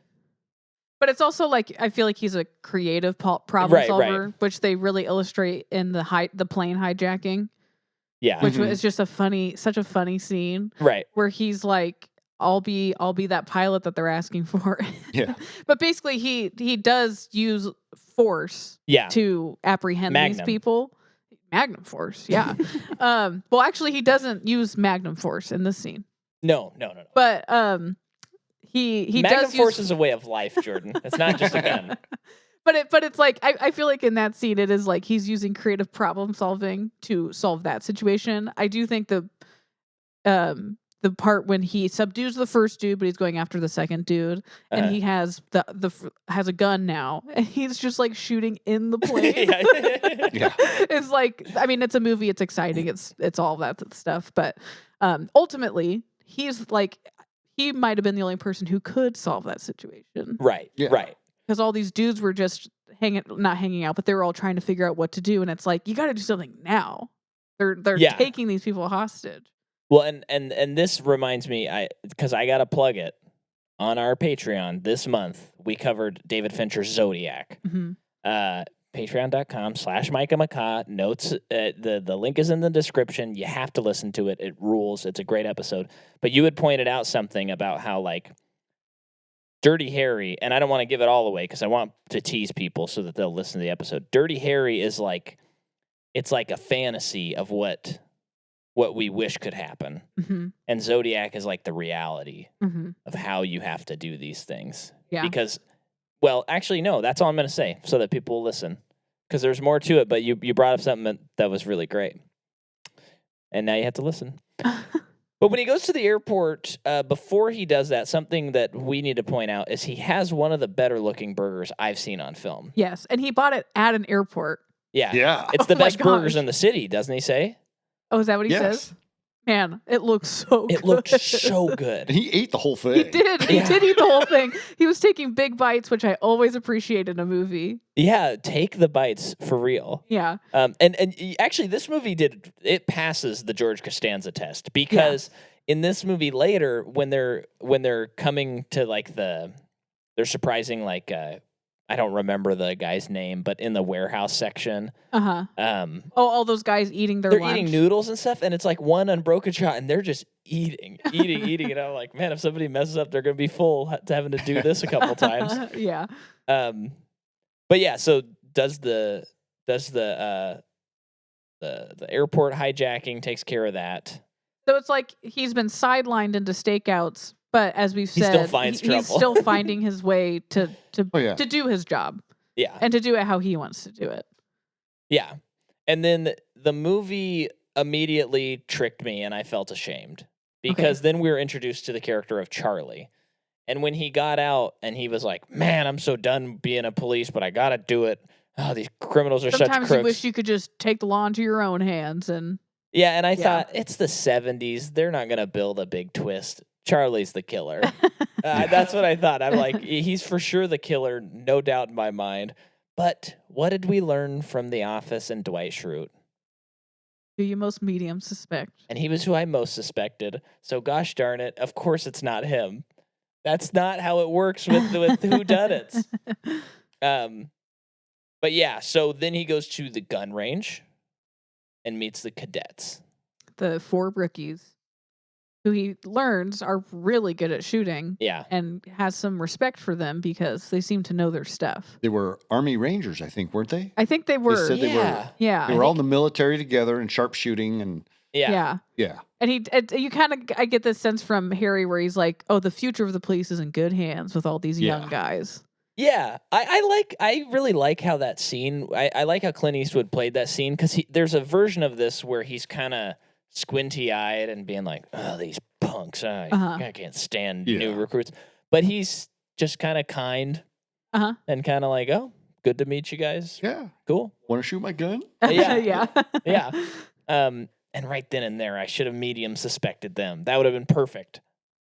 [SPEAKER 2] But it's also like I feel like he's a creative problem solver, which they really illustrate in the plane hijacking.
[SPEAKER 1] Yeah,
[SPEAKER 2] which is just such a funny scene,
[SPEAKER 1] right?
[SPEAKER 2] Where he's like, "I'll be that pilot that they're asking for."
[SPEAKER 3] Yeah,
[SPEAKER 2] but basically, he does use force, to apprehend these people. Magnum force, yeah. Well, actually, he doesn't use Magnum force in this scene.
[SPEAKER 1] No.
[SPEAKER 2] But he
[SPEAKER 1] Magnum
[SPEAKER 2] does
[SPEAKER 1] force is a way of life, Jordan. It's not just a gun.
[SPEAKER 2] But it's like I feel like in that scene it is like he's using creative problem solving to solve that situation. I do think the part when he subdues the first dude, but he's going after the second dude, and he has has a gun now, and he's just like shooting in the plane.
[SPEAKER 3] Yeah.
[SPEAKER 2] It's like, I mean, it's a movie, it's exciting, it's all that stuff, but ultimately he's like, he might have been the only person who could solve that situation.
[SPEAKER 1] Right. Yeah. Right.
[SPEAKER 2] Because all these dudes were just not hanging out, but they were all trying to figure out what to do. And it's like, you got to do something now. They're taking these people hostage.
[SPEAKER 1] Well, and this reminds me, because I got to plug it on our Patreon this month. We covered David Fincher's Zodiac. Patreon.com/Micah McCaw. Notes, the link is in the description. You have to listen to it. It rules. It's a great episode. But you had pointed out something about how, like, Dirty Harry, and I don't want to give it all away because I want to tease people so that they'll listen to the episode. Dirty Harry is like, it's like a fantasy of what we wish could happen. And Zodiac is like the reality of how you have to do these things. Yeah. Because, well, actually, no, that's all I'm going to say so that people will listen. Because there's more to it, but you brought up something that was really great. And now you have to listen. But when he goes to the airport, before he does that, something that we need to point out is he has one of the better looking burgers I've seen on film.
[SPEAKER 2] Yes, and he bought it at an airport.
[SPEAKER 3] Yeah.
[SPEAKER 1] It's the best burgers in the city, doesn't he say?
[SPEAKER 2] Oh, is that what he says? Man, it looks so good.
[SPEAKER 1] It looks so good.
[SPEAKER 3] And he ate the whole thing.
[SPEAKER 2] He did. He did eat the whole thing. He was taking big bites, which I always appreciate in a movie.
[SPEAKER 1] Yeah, take the bites for real.
[SPEAKER 2] Yeah.
[SPEAKER 1] And actually, this movie passes the George Costanza test because in this movie later, when they're coming to like they're surprising like I don't remember the guy's name, but in the warehouse section.
[SPEAKER 2] All those guys eating their lunch.
[SPEAKER 1] They're eating noodles and stuff, and it's like one unbroken shot, and they're just eating. And I'm like, man, if somebody messes up, they're going to be full to having to do this a couple times.
[SPEAKER 2] Yeah.
[SPEAKER 1] But yeah, so does the airport hijacking takes care of that.
[SPEAKER 2] So it's like he's been sidelined into stakeouts, but as we've said,
[SPEAKER 1] he still finds trouble.
[SPEAKER 2] He's still finding his way to do his job.
[SPEAKER 1] Yeah.
[SPEAKER 2] And to do it how he wants to do it.
[SPEAKER 1] Yeah. And then the movie immediately tricked me and I felt ashamed because then we were introduced to the character of Charlie. And when he got out and he was like, man, I'm so done being a police, but I got to do it. Oh, these criminals are such crooks.
[SPEAKER 2] Sometimes you wish you could just take the law into your own hands. And
[SPEAKER 1] I thought, it's the 70s. They're not going to build a big twist. Charlie's the killer. That's what I thought. I'm like, he's for sure the killer, no doubt in my mind. But what did we learn from The Office and Dwight Schrute?
[SPEAKER 2] Who you most medium suspect.
[SPEAKER 1] And he was who I most suspected. So gosh darn it, of course it's not him. That's not how it works with whodunits. But yeah, so then he goes to the gun range and meets the cadets.
[SPEAKER 2] The 4 rookies who he learns are really good at shooting.
[SPEAKER 1] Yeah.
[SPEAKER 2] And has some respect for them because they seem to know their stuff.
[SPEAKER 3] They were Army Rangers, I think, weren't they?
[SPEAKER 2] I think they were.
[SPEAKER 3] They said they were.
[SPEAKER 2] Yeah.
[SPEAKER 3] They were all in the military together and sharpshooting and
[SPEAKER 2] Yeah. And you kind of, I get this sense from Harry where he's like, oh, the future of the police is in good hands with all these young guys.
[SPEAKER 1] Yeah, I really like how that scene. I like how Clint Eastwood played that scene because there's a version of this where he's kind of squinty eyed and being like, "Oh, these punks! I can't stand new recruits." But he's just kind of kind, and kind of like, "Oh, good to meet you guys.
[SPEAKER 3] Yeah,
[SPEAKER 1] cool.
[SPEAKER 3] Want to shoot my gun?
[SPEAKER 1] Yeah. And right then and there, I should have medium suspected them. That would have been perfect.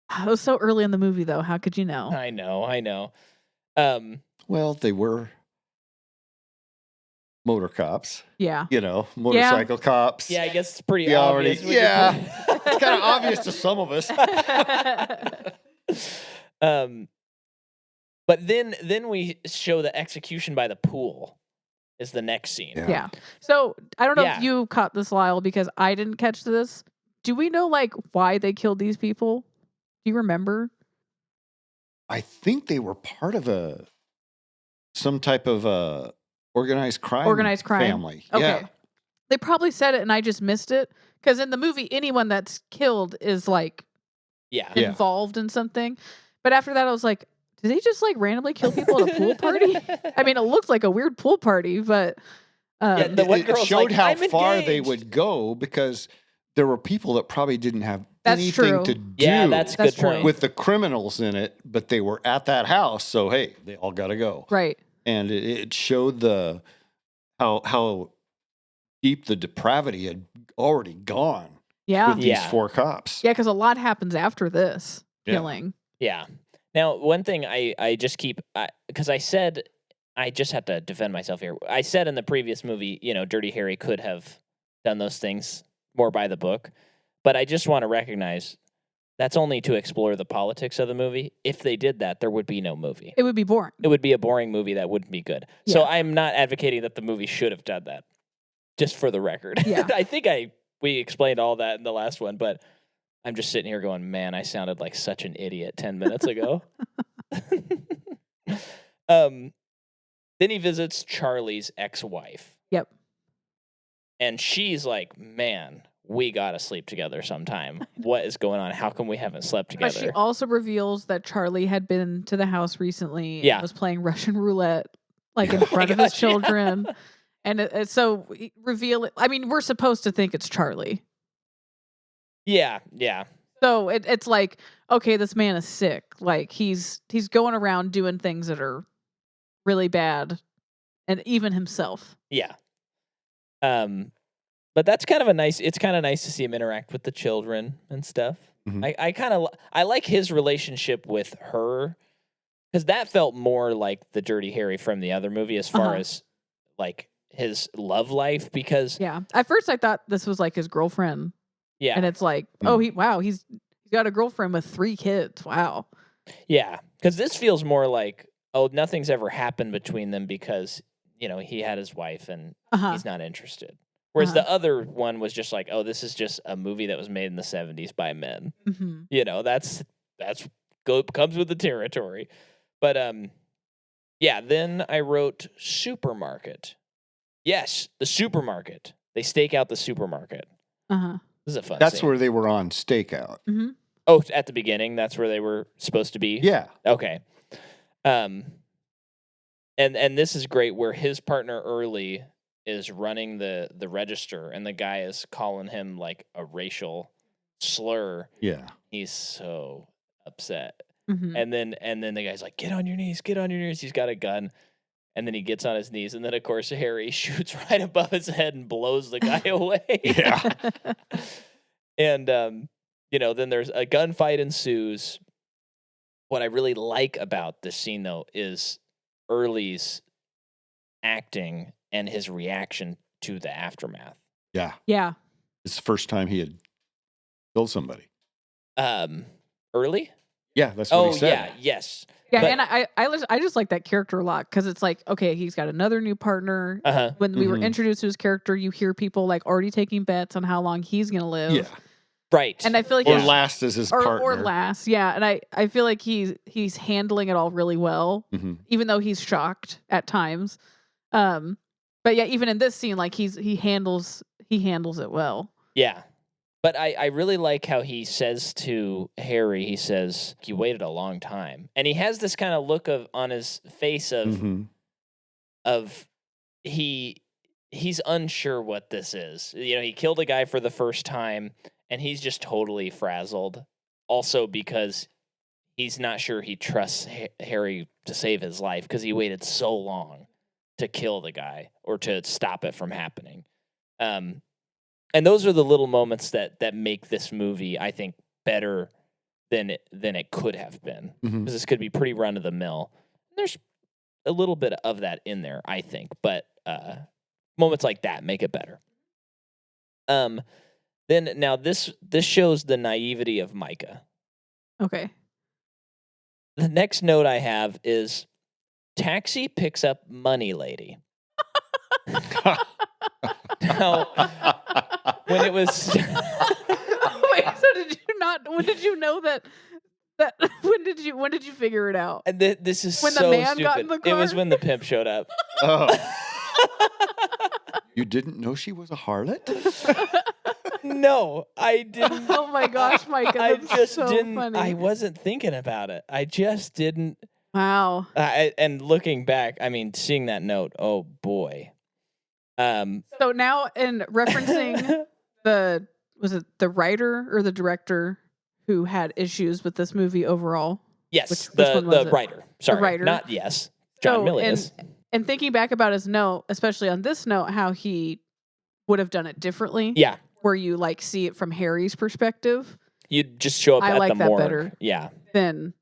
[SPEAKER 2] It was so early in the movie, though. How could you know?
[SPEAKER 1] I know.
[SPEAKER 3] Well, they were motor cops.
[SPEAKER 2] Yeah.
[SPEAKER 3] Motorcycle cops.
[SPEAKER 1] Yeah, I guess it's pretty obvious.
[SPEAKER 3] It's kind of obvious to some of us.
[SPEAKER 1] But then we show the execution by the pool is the next scene.
[SPEAKER 2] Yeah. So I don't know if you caught this, Lyle, because I didn't catch this. Do we know why they killed these people? Do you remember?
[SPEAKER 3] I think they were part of some type of organized crime family.
[SPEAKER 2] Okay.
[SPEAKER 3] Yeah.
[SPEAKER 2] They probably said it and I just missed it. Because in the movie, anyone that's killed is involved in something. But after that, I was like, did they just randomly kill people at a pool party? I mean, it looks like a weird pool party, but
[SPEAKER 3] it showed how far they would go because there were people that probably didn't have anything to do
[SPEAKER 1] that's a good point.
[SPEAKER 3] With the criminals in it, but they were at that house, so hey, they all got to go.
[SPEAKER 2] Right.
[SPEAKER 3] And it showed how deep the depravity had already gone with these 4 cops.
[SPEAKER 2] Yeah, because a lot happens after this killing.
[SPEAKER 1] Yeah. Now, one thing I just keep, because I said, I just have to defend myself here. I said in the previous movie, Dirty Harry could have done those things more by the book, but I just want to recognize that's only to explore the politics of the movie. If they did that, there would be no movie.
[SPEAKER 2] It would be boring.
[SPEAKER 1] It would be a boring movie that wouldn't be good. Yeah. So I'm not advocating that the movie should have done that, just for the record.
[SPEAKER 2] Yeah.
[SPEAKER 1] I think we explained all that in the last one, but I'm just sitting here going, man, I sounded like such an idiot 10 minutes ago. Then he visits Charlie's ex-wife.
[SPEAKER 2] Yep.
[SPEAKER 1] And she's like, man, we got to sleep together sometime. What is going on? How come we haven't slept together?
[SPEAKER 2] But she also reveals that Charlie had been to the house recently and was playing Russian roulette in front of his children. And so reveal it. I mean, we're supposed to think it's Charlie.
[SPEAKER 1] Yeah.
[SPEAKER 2] So it's like, okay, this man is sick. He's going around doing things that are really bad, and even himself.
[SPEAKER 1] Yeah. But that's kind of it's kind of nice to see him interact with the children and stuff. Mm-hmm. I like his relationship with her because that felt more like the Dirty Harry from the other movie as far as his love life because
[SPEAKER 2] at first I thought this was his girlfriend. Yeah. And it's like, he's got a girlfriend with 3 kids. Wow.
[SPEAKER 1] Yeah. Because this feels more like, nothing's ever happened between them because, he had his wife and he's not interested. Whereas the other one was just like, this is just a movie that was made in the 70s by men. Mm-hmm. That's comes with the territory. But, then I wrote supermarket. Yes, the supermarket. They stake out the supermarket. Uh-huh. This is a fun
[SPEAKER 3] That's
[SPEAKER 1] scene.
[SPEAKER 3] where they were on stakeout.
[SPEAKER 2] Mm-hmm.
[SPEAKER 1] Oh, at the beginning, that's where they were supposed to be?
[SPEAKER 3] Yeah.
[SPEAKER 1] Okay. And this is great where his partner Early is running the register and the guy is calling him a racial slur.
[SPEAKER 3] Yeah.
[SPEAKER 1] He's so upset.
[SPEAKER 2] Mm-hmm.
[SPEAKER 1] And then the guy's like, get on your knees. He's got a gun. And then he gets on his knees. And then, of course, Harry shoots right above his head and blows the guy away.
[SPEAKER 3] Yeah.
[SPEAKER 1] And, then there's a gunfight ensues. What I really like about this scene, though, is Early's acting and his reaction to the aftermath.
[SPEAKER 3] Yeah.
[SPEAKER 2] Yeah.
[SPEAKER 3] It's the first time he had killed somebody.
[SPEAKER 1] Early?
[SPEAKER 3] Yeah, that's what he said.
[SPEAKER 1] Yeah, yes.
[SPEAKER 2] Yeah, and I just like that character a lot because it's like, okay, he's got another new partner.
[SPEAKER 1] Uh-huh.
[SPEAKER 2] When we were introduced to his character, you hear people like already taking bets on how long he's going to live.
[SPEAKER 3] Yeah.
[SPEAKER 1] Right.
[SPEAKER 2] And I feel like
[SPEAKER 3] or last as his partner.
[SPEAKER 2] Or last, yeah. And I feel like he's handling it all really well, even though he's shocked at times. But yeah, even in this scene, like he handles it well.
[SPEAKER 1] Yeah. But I really like how he says to Harry, he says, you waited a long time. And he has this kind of look on his face of he's unsure what this is. He killed a guy for the first time and he's just totally frazzled. Also because he's not sure he trusts Harry to save his life because he waited so long to kill the guy or to stop it from happening. And those are the little moments that make this movie, I think, better than it could have been. Because this could be pretty run of the mill. There's a little bit of that in there, I think, but moments like that make it better. Then now this shows the naivety of Micah.
[SPEAKER 2] Okay.
[SPEAKER 1] The next note I have is taxi picks up money lady. Now, when it was
[SPEAKER 2] wait, so did you not? When did you know that? When did you figure it out?
[SPEAKER 1] And this is
[SPEAKER 2] when
[SPEAKER 1] so
[SPEAKER 2] the man
[SPEAKER 1] stupid.
[SPEAKER 2] got in the car?
[SPEAKER 1] It was when the pimp showed up.
[SPEAKER 3] Oh. You didn't know she was a harlot?
[SPEAKER 1] No, I didn't.
[SPEAKER 2] Oh my gosh, Micah, that's
[SPEAKER 1] I just
[SPEAKER 2] so
[SPEAKER 1] didn't.
[SPEAKER 2] funny.
[SPEAKER 1] I wasn't thinking about it. I just didn't.
[SPEAKER 2] Wow.
[SPEAKER 1] And looking back, I mean, seeing that note, oh boy.
[SPEAKER 2] So now, in referencing was it the writer or the director who had issues with this movie overall?
[SPEAKER 1] Yes,
[SPEAKER 2] which one was
[SPEAKER 1] the
[SPEAKER 2] it?
[SPEAKER 1] writer. Sorry,
[SPEAKER 2] the writer.
[SPEAKER 1] not yes. John Milius.
[SPEAKER 2] And thinking back about his note, especially on this note, how he would have done it differently.
[SPEAKER 1] Yeah.
[SPEAKER 2] Where you like see it from Harry's perspective.
[SPEAKER 1] You'd just show up
[SPEAKER 2] I
[SPEAKER 1] at
[SPEAKER 2] like
[SPEAKER 1] the
[SPEAKER 2] that
[SPEAKER 1] morgue.
[SPEAKER 2] better.
[SPEAKER 1] Yeah.
[SPEAKER 2] Than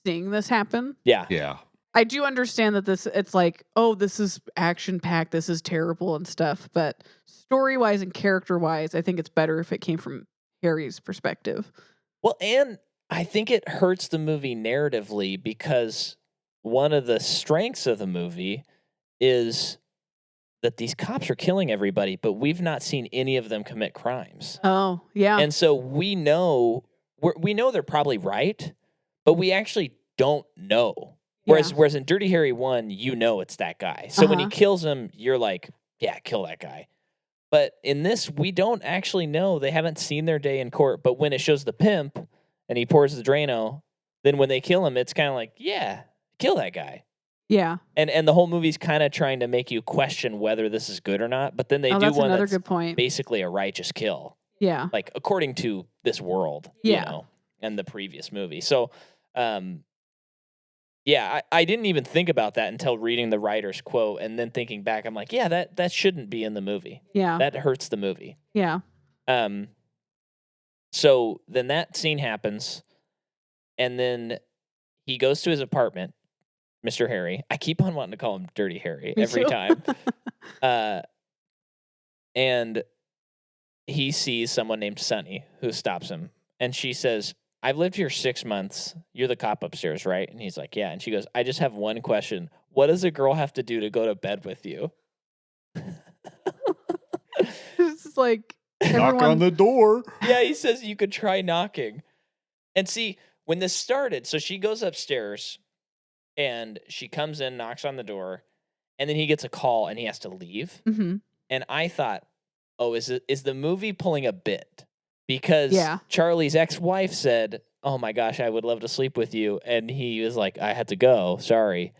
[SPEAKER 2] seeing this happen.
[SPEAKER 1] Yeah.
[SPEAKER 3] Yeah.
[SPEAKER 2] I do understand that it's like, oh, this is action packed, this is terrible and stuff, but story wise and character wise, I think it's better if it came from Harry's perspective.
[SPEAKER 1] Well, and I think it hurts the movie narratively because one of the strengths of the movie is that these cops are killing everybody, but we've not seen any of them commit crimes.
[SPEAKER 2] Oh, yeah.
[SPEAKER 1] And so we know they're probably right, but we actually don't know. Whereas in Dirty Harry 1, you know it's that guy. So when he kills him, you're like, yeah, kill that guy. But in this, we don't actually know. They haven't seen their day in court. But when it shows the pimp and he pours the Drano, then when they kill him, it's kind of like, yeah, kill that guy.
[SPEAKER 2] Yeah.
[SPEAKER 1] And the whole movie's kind of trying to make you question whether this is good or not. But then they do
[SPEAKER 2] that's
[SPEAKER 1] one
[SPEAKER 2] another
[SPEAKER 1] that's
[SPEAKER 2] good point.
[SPEAKER 1] Basically a righteous kill.
[SPEAKER 2] Yeah.
[SPEAKER 1] Like according to this world, and the previous movie. So, yeah, I didn't even think about that until reading the writer's quote and then thinking back, I'm like, yeah, that shouldn't be in the movie.
[SPEAKER 2] Yeah.
[SPEAKER 1] That hurts the movie.
[SPEAKER 2] Yeah.
[SPEAKER 1] So then that scene happens, and then he goes to his apartment, Mr. Harry. I keep on wanting to call him Dirty Harry every time. And he sees someone named Sunny who stops him, and she says, I've lived here 6 months. You're the cop upstairs, right? And he's like, yeah. And she goes, I just have one question. What does a girl have to do to go to bed with you?
[SPEAKER 2] It's like
[SPEAKER 3] knock on the door.
[SPEAKER 1] Yeah, he says you could try knocking. And see, when this started, so she goes upstairs and she comes in, knocks on the door, and then he gets a call and he has to leave.
[SPEAKER 2] Mm-hmm.
[SPEAKER 1] And I thought, oh, is the movie pulling a bit? Because Charlie's ex-wife said, oh my gosh, I would love to sleep with you. And he was like, I had to go. Sorry.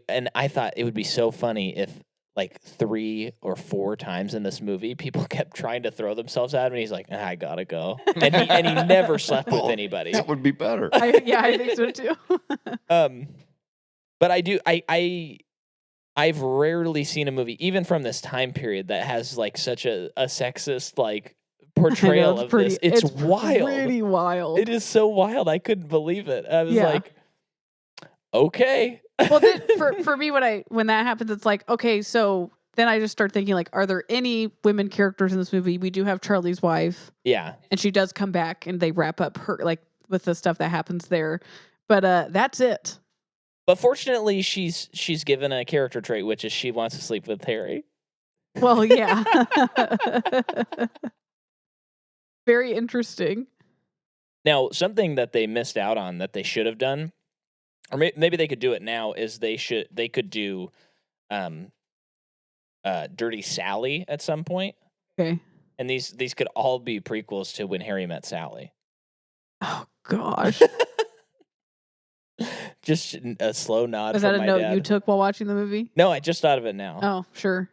[SPEAKER 1] And I thought it would be so funny if like 3 or 4 times in this movie, people kept trying to throw themselves at him, and he's like, I gotta go. And he never slept with anybody.
[SPEAKER 3] That would be better.
[SPEAKER 2] I think so too.
[SPEAKER 1] But I've rarely seen a movie, even from this time period, that has like such a sexist like portrayal of this. It's wild.
[SPEAKER 2] Pretty wild.
[SPEAKER 1] It is so wild. I couldn't believe it. I was like, okay.
[SPEAKER 2] Well, then for me, when that happens, it's like, okay, so then I just start thinking, like, are there any women characters in this movie? We do have Charlie's wife.
[SPEAKER 1] Yeah.
[SPEAKER 2] And she does come back, and they wrap up her, like, with the stuff that happens there. But that's it.
[SPEAKER 1] But fortunately, she's given a character trait, which is she wants to sleep with Harry.
[SPEAKER 2] Well, yeah. Very interesting.
[SPEAKER 1] Now, something that they missed out on that they should have done, or maybe they could do it now, is they could do Dirty Sally at some point.
[SPEAKER 2] Okay.
[SPEAKER 1] And these could all be prequels to When Harry Met Sally.
[SPEAKER 2] Oh gosh.
[SPEAKER 1] Just a slow nod.
[SPEAKER 2] Is that a note you took while watching the movie?
[SPEAKER 1] No, I just thought of it now.
[SPEAKER 2] Oh, sure.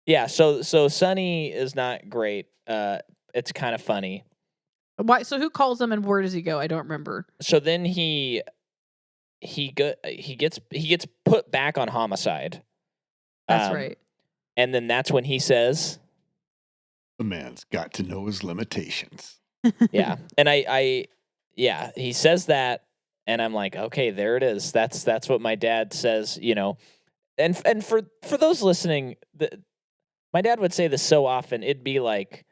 [SPEAKER 1] Yeah. So Sonny is not great. It's kind of funny.
[SPEAKER 2] Why? So who calls him and where does he go? I don't remember.
[SPEAKER 1] So then he gets put back on homicide.
[SPEAKER 2] That's right.
[SPEAKER 1] And then that's when he says,
[SPEAKER 3] "The man's got to know his limitations."
[SPEAKER 1] Yeah, and he says that, and I'm like, okay, there it is. That's what my dad says, you know. And for those listening, my dad would say this so often. It'd be like,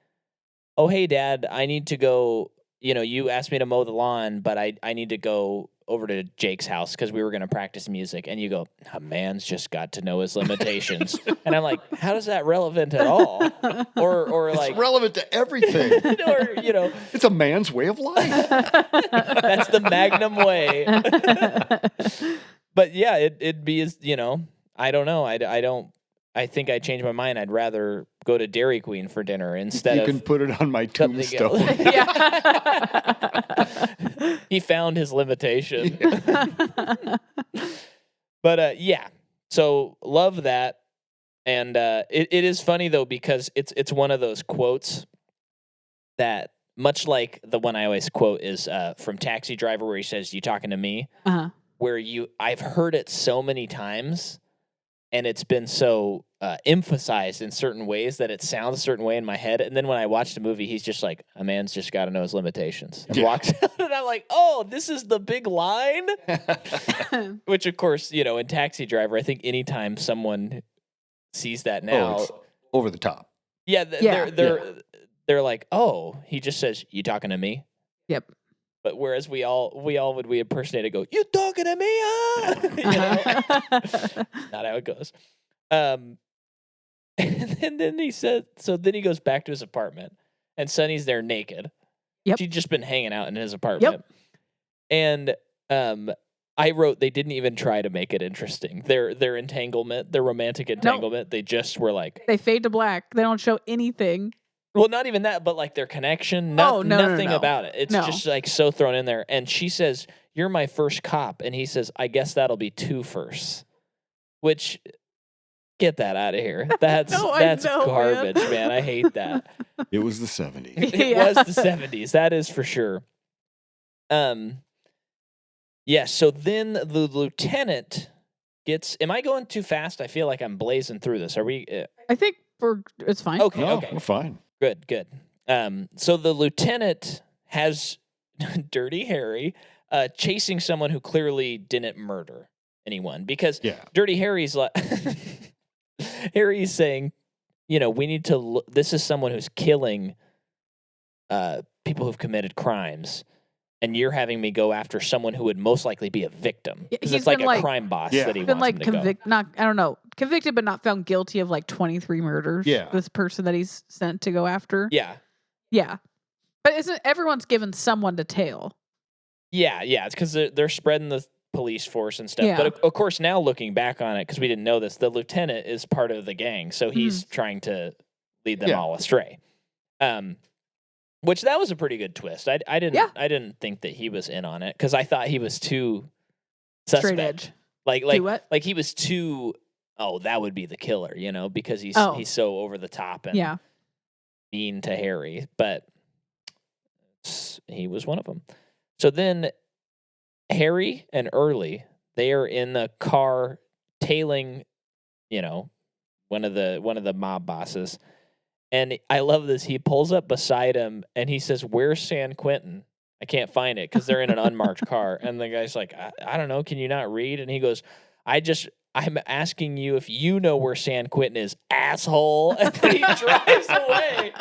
[SPEAKER 1] oh, hey, Dad, I need to go, you know, you asked me to mow the lawn, but I need to go over to Jake's house because we were going to practice music. And you go, a man's just got to know his limitations. And I'm like, how is that relevant at all? Or like,
[SPEAKER 3] it's relevant to everything.
[SPEAKER 1] Or, you know,
[SPEAKER 3] it's a man's way of life.
[SPEAKER 1] That's the Magnum way. But yeah, it'd be, you know, I don't know. I think I changed my mind. I'd rather go to Dairy Queen for dinner instead of...
[SPEAKER 3] You can put it on my tombstone.
[SPEAKER 1] He found his limitation.
[SPEAKER 3] Yeah.
[SPEAKER 1] But yeah, so love that. And it is funny, though, because it's one of those quotes that, much like the one I always quote is from Taxi Driver, where he says, "You talking to me?"
[SPEAKER 2] Uh-huh.
[SPEAKER 1] Where I've heard it so many times, and it's been so emphasized in certain ways that it sounds a certain way in my head. And then when I watch the movie, he's just like, a man's just got to know his limitations. And walks out, and I'm like, oh, this is the big line? Which, of course, you know, in Taxi Driver, I think anytime someone sees that now...
[SPEAKER 3] Oh, it's over the top.
[SPEAKER 1] Yeah, they're like, oh, he just says, "You talking to me?"
[SPEAKER 2] Yep.
[SPEAKER 1] But whereas we all would impersonate it, go, "You talking to me?" You know? Not how it goes. And then he said, so then he goes back to his apartment, and Sonny's there naked.
[SPEAKER 2] Yep.
[SPEAKER 1] She'd just been hanging out in his apartment. Yep. And I wrote, they didn't even try to make it interesting. Their entanglement, their romantic entanglement, they just were like,
[SPEAKER 2] they fade to black. They don't show anything.
[SPEAKER 1] Well, not even that, but like their connection. Nothing about it. It's just like so thrown in there. And she says, "You're my first cop," and he says, "I guess that'll be 2 firsts." Which, get that out of here. That's garbage, man. I hate that.
[SPEAKER 3] It was the 70s.
[SPEAKER 1] It was the 70s. That is for sure. Yeah. So then the lieutenant gets. Am I going too fast? I feel like I'm blazing through this. Are we?
[SPEAKER 2] I think it's fine.
[SPEAKER 1] Okay.
[SPEAKER 3] No,
[SPEAKER 1] okay.
[SPEAKER 3] we're fine.
[SPEAKER 1] Good. So the lieutenant has Dirty Harry chasing someone who clearly didn't murder anyone, because Dirty Harry's like Harry's saying, you know, we need to. This is someone who's killing people who've committed crimes, and you're having me go after someone who would most likely be a victim. Because it's like a crime boss that he wants him to go.
[SPEAKER 2] Convicted but not found guilty of like 23 murders.
[SPEAKER 3] Yeah.
[SPEAKER 2] This person that he's sent to go after.
[SPEAKER 1] Yeah.
[SPEAKER 2] Yeah. But isn't everyone's given someone to tail?
[SPEAKER 1] Yeah. It's because they're spreading the police force and stuff.
[SPEAKER 2] Yeah.
[SPEAKER 1] But of course, now looking back on it, because we didn't know this, the lieutenant is part of the gang, so he's trying to lead them all astray. Which that was a pretty good twist. I didn't think that he was in on it, because I thought he was too suspect.
[SPEAKER 2] Straight edge.
[SPEAKER 1] Like he was too oh, that would be the killer, because he's so over the top and mean to Harry, but he was one of them. So then Harry and Early, they are in the car tailing, one of the mob bosses. And I love this. He pulls up beside him and he says, "Where's San Quentin? I can't find it," because they're in an unmarked car. And the guy's like, I don't know. Can you not read? And he goes, I'm asking you if you know where San Quentin is, asshole. And then he drives away.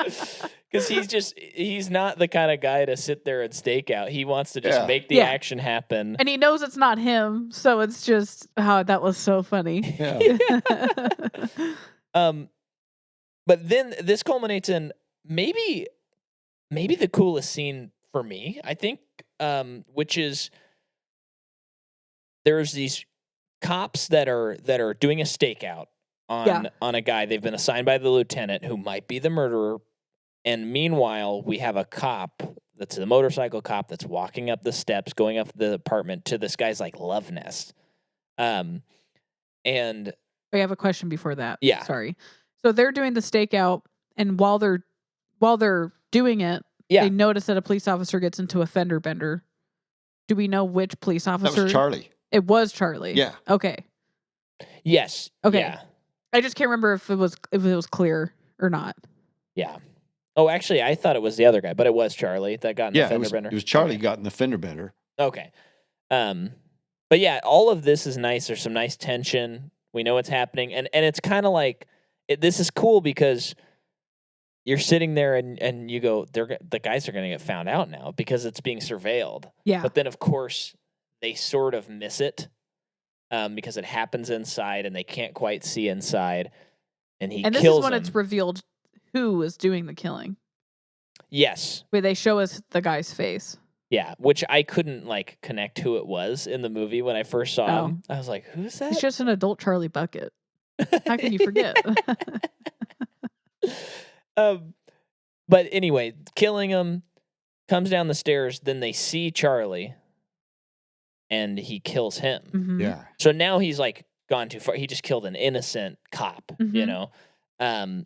[SPEAKER 1] Because he's not the kind of guy to sit there and stake out. He wants to just make the action happen.
[SPEAKER 2] And he knows it's not him. So it's just, that was so funny.
[SPEAKER 3] Yeah.
[SPEAKER 1] But then this culminates in maybe the coolest scene for me, I think, which is there's these cops that are doing a stakeout on a guy. They've been assigned by the lieutenant who might be the murderer. And meanwhile, we have a cop that's a motorcycle cop that's walking up the steps, going up the apartment to this guy's like love nest. And
[SPEAKER 2] I have a question before that.
[SPEAKER 1] Yeah.
[SPEAKER 2] Sorry. So they're doing the stakeout, and while they're doing it, they notice that a police officer gets into a fender bender. Do we know which police officer?
[SPEAKER 3] That was Charlie.
[SPEAKER 2] It was Charlie.
[SPEAKER 3] Yeah.
[SPEAKER 2] Okay.
[SPEAKER 1] Yes.
[SPEAKER 2] Okay.
[SPEAKER 1] Yeah.
[SPEAKER 2] I just can't remember if it was clear or not.
[SPEAKER 1] Yeah. Oh, actually, I thought it was the other guy, but it was Charlie that got in the fender bender.
[SPEAKER 3] It was Charlie got in the fender bender.
[SPEAKER 1] Okay. But yeah, all of this is nice. There's some nice tension. We know what's happening, and it's kind of like this is cool because you're sitting there and you go, the guys are going to get found out now because it's being surveilled.
[SPEAKER 2] Yeah.
[SPEAKER 1] But then of course they sort of miss it because it happens inside and they can't quite see inside, and he kills him.
[SPEAKER 2] And this is when it's revealed who is doing the killing.
[SPEAKER 1] Yes.
[SPEAKER 2] Where they show us the guy's face.
[SPEAKER 1] Yeah, which I couldn't connect who it was in the movie when I first saw him. I was like, "Who's that?"
[SPEAKER 2] It's just an adult Charlie Bucket. How can you forget?
[SPEAKER 1] But anyway, killing him, comes down the stairs. Then they see Charlie, and he kills him.
[SPEAKER 2] Mm-hmm.
[SPEAKER 3] Yeah.
[SPEAKER 1] So now he's gone too far. He just killed an innocent cop, and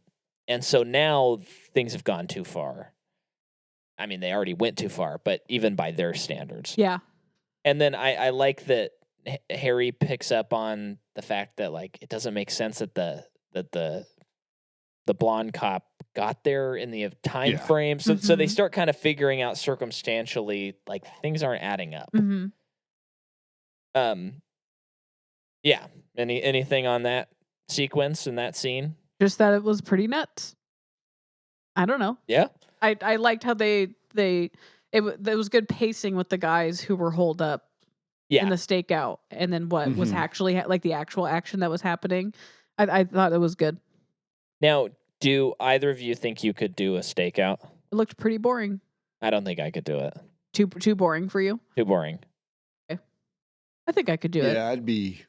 [SPEAKER 1] so now things have gone too far. I mean, they already went too far, but even by their standards.
[SPEAKER 2] Yeah.
[SPEAKER 1] And then I like that Harry picks up on the fact that it doesn't make sense that the blonde cop got there in the time frame. So so they start kind of figuring out circumstantially things aren't adding up.
[SPEAKER 2] Mm-hmm.
[SPEAKER 1] Yeah. Anything on that sequence and that scene?
[SPEAKER 2] Just that it was pretty nuts. I don't know.
[SPEAKER 1] Yeah.
[SPEAKER 2] I liked how it was good pacing with the guys who were holed up in the stakeout, and then what was actually the actual action that was happening. I thought it was good.
[SPEAKER 1] Now, do either of you think you could do a stakeout?
[SPEAKER 2] It looked pretty boring.
[SPEAKER 1] I don't think I could do it.
[SPEAKER 2] Too boring for you?
[SPEAKER 1] Too boring.
[SPEAKER 2] Okay. I think I could do it.
[SPEAKER 3] Yeah, I'd be.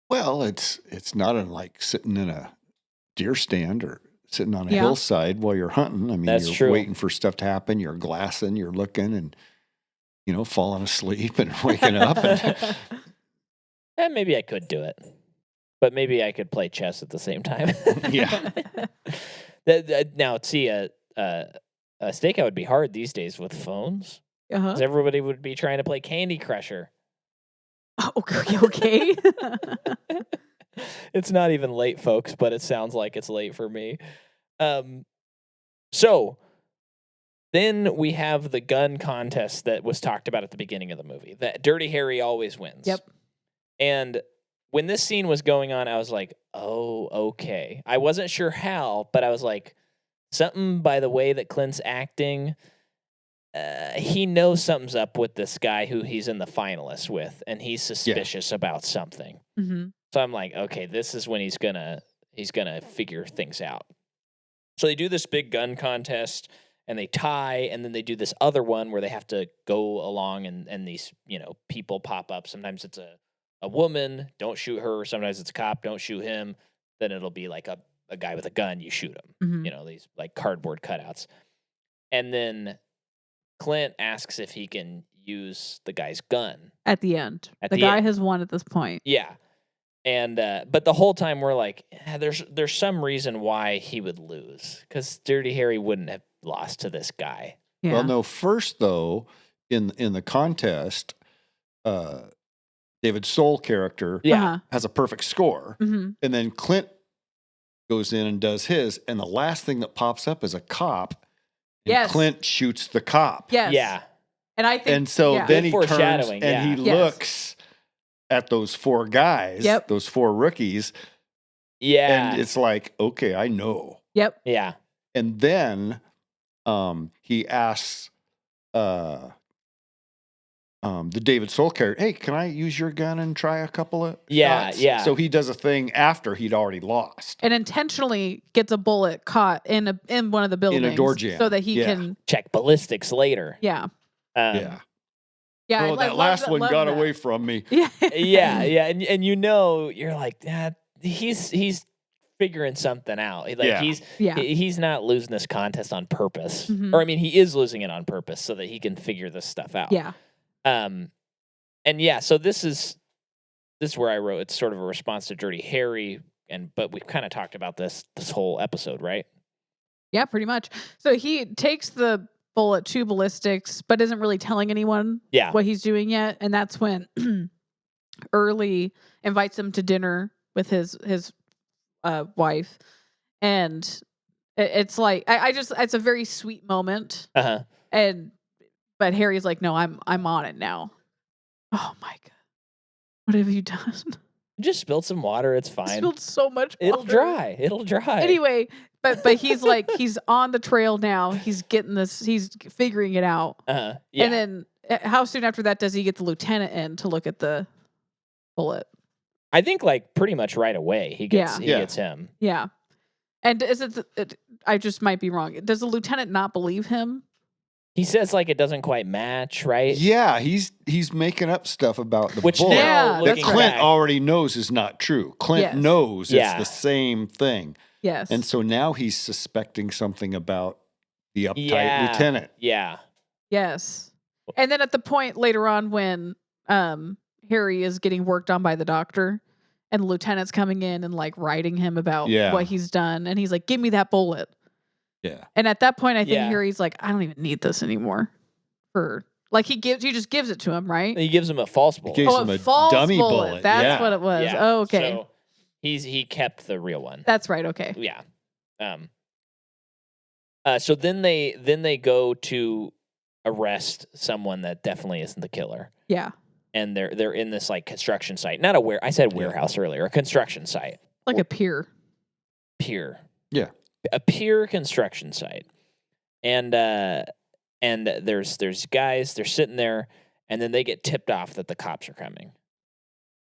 [SPEAKER 3] Well, it's not unlike sitting in a deer stand or sitting on a hillside while you're hunting. I mean,
[SPEAKER 1] That's
[SPEAKER 3] you're
[SPEAKER 1] true.
[SPEAKER 3] waiting for stuff to happen. You're glassing, you're looking, and falling asleep and waking up.
[SPEAKER 1] And maybe I could do it, but maybe I could play chess at the same time.
[SPEAKER 3] Yeah.
[SPEAKER 1] Now, see, a stakeout would be hard these days with phones.
[SPEAKER 2] Uh-huh.
[SPEAKER 1] Everybody would be trying to play Candy Crusher.
[SPEAKER 2] Okay.
[SPEAKER 1] It's not even late, folks, but it sounds like it's late for me. So then we have the gun contest that was talked about at the beginning of the movie. That Dirty Harry always wins.
[SPEAKER 2] Yep.
[SPEAKER 1] And when this scene was going on, I was like, oh, okay. I wasn't sure how, but I was like, something by the way that Clint's acting, he knows something's up with this guy who he's in the finalists with, and he's suspicious about something.
[SPEAKER 2] Mm-hmm.
[SPEAKER 1] So I'm like, okay, this is when he's gonna figure things out. So they do this big gun contest and they tie, and then they do this other one where they have to go along and these, people pop up. Sometimes it's a woman, don't shoot her. Sometimes it's a cop, don't shoot him. Then it'll be like a guy with a gun, you shoot him.
[SPEAKER 2] Mm-hmm.
[SPEAKER 1] These cardboard cutouts. And then Clint asks if he can use the guy's gun
[SPEAKER 2] at the end.
[SPEAKER 1] At
[SPEAKER 2] the
[SPEAKER 1] the
[SPEAKER 2] guy
[SPEAKER 1] end.
[SPEAKER 2] has won at this point.
[SPEAKER 1] Yeah. And but the whole time we're like, there's some reason why he would lose, because Dirty Harry wouldn't have lost to this guy.
[SPEAKER 2] Yeah.
[SPEAKER 3] Well, no. First, though, in the contest, David Soul character has a perfect score, and then Clint goes in and does his, and the last thing that pops up is a cop. And Clint shoots the cop.
[SPEAKER 2] Yes.
[SPEAKER 1] Yeah.
[SPEAKER 2] And I think,
[SPEAKER 3] and so then he turns and he looks at those 4 guys, those 4 rookies.
[SPEAKER 1] Yeah.
[SPEAKER 3] And it's like, okay, I know.
[SPEAKER 2] Yep.
[SPEAKER 1] Yeah.
[SPEAKER 3] And then he asks the David Soul character, hey, can I use your gun and try a couple of shots?
[SPEAKER 1] Yeah.
[SPEAKER 3] So he does a thing after he'd already lost.
[SPEAKER 2] And intentionally gets a bullet caught in one of the buildings.
[SPEAKER 3] In a door jam.
[SPEAKER 2] So that he can
[SPEAKER 1] check ballistics later.
[SPEAKER 2] Yeah.
[SPEAKER 3] Yeah, oh, that last one got away from me.
[SPEAKER 2] Yeah.
[SPEAKER 1] yeah. And you're like, he's figuring something out. Like he's not losing this contest on purpose.
[SPEAKER 2] Mm-hmm.
[SPEAKER 1] Or I mean, he is losing it on purpose so that he can figure this stuff out.
[SPEAKER 2] Yeah.
[SPEAKER 1] So this is where I wrote it's sort of a response to Dirty Harry, but we've kind of talked about this whole episode, right?
[SPEAKER 2] Yeah, pretty much. So he takes the bullet to ballistics, but isn't really telling anyone what he's doing yet. And that's when Early invites him to dinner with his wife. And it's like, it's a very sweet moment. But Harry's like, no, I'm on it now. Oh my God. What have you done?
[SPEAKER 1] Just spilled some water. It's fine.
[SPEAKER 2] Spilled so much
[SPEAKER 1] water. It'll dry.
[SPEAKER 2] Anyway, but he's like, he's on the trail now. He's getting this. He's figuring it out.
[SPEAKER 1] Yeah.
[SPEAKER 2] And then how soon after that does he get the lieutenant in to look at the bullet?
[SPEAKER 1] I think like pretty much right away he gets him.
[SPEAKER 2] Yeah. And is it? I just might be wrong. Does the lieutenant not believe him?
[SPEAKER 1] He says like it doesn't quite match, right?
[SPEAKER 3] Yeah, he's making up stuff about the bullet
[SPEAKER 1] that
[SPEAKER 3] Clint already knows is not true. Clint knows it's the same thing.
[SPEAKER 2] Yes.
[SPEAKER 3] And so now he's suspecting something about the uptight lieutenant.
[SPEAKER 1] Yeah.
[SPEAKER 2] Yes. And then at the point later on when Harry is getting worked on by the doctor and the lieutenant's coming in and like writing him about what he's done, and he's like, give me that bullet.
[SPEAKER 3] Yeah.
[SPEAKER 2] And at that point, I think Harry's like, I don't even need this anymore. He just gives it to him, right?
[SPEAKER 1] He gives him a false bullet.
[SPEAKER 3] He gives him a false dummy bullet.
[SPEAKER 2] That's what it was.
[SPEAKER 1] Yeah.
[SPEAKER 2] Oh, okay.
[SPEAKER 1] So he kept the real one.
[SPEAKER 2] That's right. Okay.
[SPEAKER 1] Yeah. So then they go to arrest someone that definitely isn't the killer.
[SPEAKER 2] Yeah.
[SPEAKER 1] And they're in this like construction site. Not I said warehouse earlier. A construction site.
[SPEAKER 2] Like a pier.
[SPEAKER 1] Pier.
[SPEAKER 3] Yeah.
[SPEAKER 1] A pier construction site. And there's guys, they're sitting there, and then they get tipped off that the cops are coming.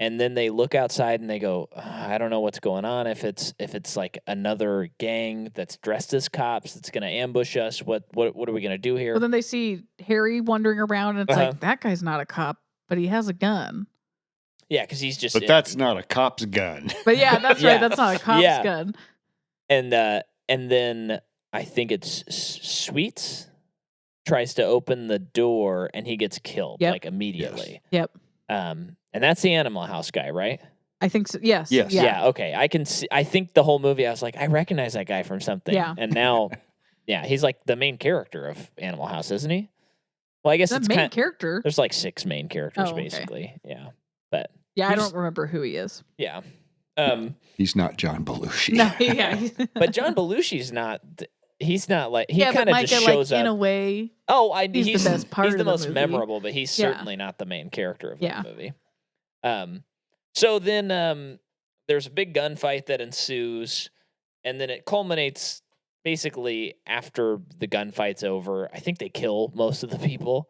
[SPEAKER 1] And then they look outside and they go, I don't know what's going on. If it's like another gang that's dressed as cops that's going to ambush us, what are we going to do here?
[SPEAKER 2] Well, then they see Harry wandering around, and it's like, that guy's not a cop, but he has a gun.
[SPEAKER 1] Yeah, because he's just.
[SPEAKER 3] But that's not a cop's gun.
[SPEAKER 2] But yeah, that's right. That's not a cop's gun.
[SPEAKER 1] And then I think it's Sweets tries to open the door and he gets killed like immediately.
[SPEAKER 2] Yep.
[SPEAKER 1] And that's the Animal House guy, right?
[SPEAKER 2] I think so. Yes.
[SPEAKER 3] Yes.
[SPEAKER 1] Yeah. Okay. I can see. I think the whole movie, I was like, I recognize that guy from something.
[SPEAKER 2] Yeah.
[SPEAKER 1] And now, he's like the main character of Animal House, isn't he? Well, I guess it's
[SPEAKER 2] main character.
[SPEAKER 1] There's like 6 main characters,
[SPEAKER 2] okay.
[SPEAKER 1] basically. Yeah. But
[SPEAKER 2] I don't remember who he is.
[SPEAKER 1] Yeah.
[SPEAKER 3] He's not John Belushi.
[SPEAKER 2] No, yeah.
[SPEAKER 1] But John Belushi's not. He's not like he kind of
[SPEAKER 2] Micah,
[SPEAKER 1] just shows
[SPEAKER 2] like,
[SPEAKER 1] up
[SPEAKER 2] in a way.
[SPEAKER 1] Oh, he's
[SPEAKER 2] the best part.
[SPEAKER 1] He's
[SPEAKER 2] of
[SPEAKER 1] the most
[SPEAKER 2] movie.
[SPEAKER 1] memorable, but he's certainly not the main character of the movie. So then there's a big gunfight that ensues, and then it culminates basically after the gunfight's over. I think they kill most of the people.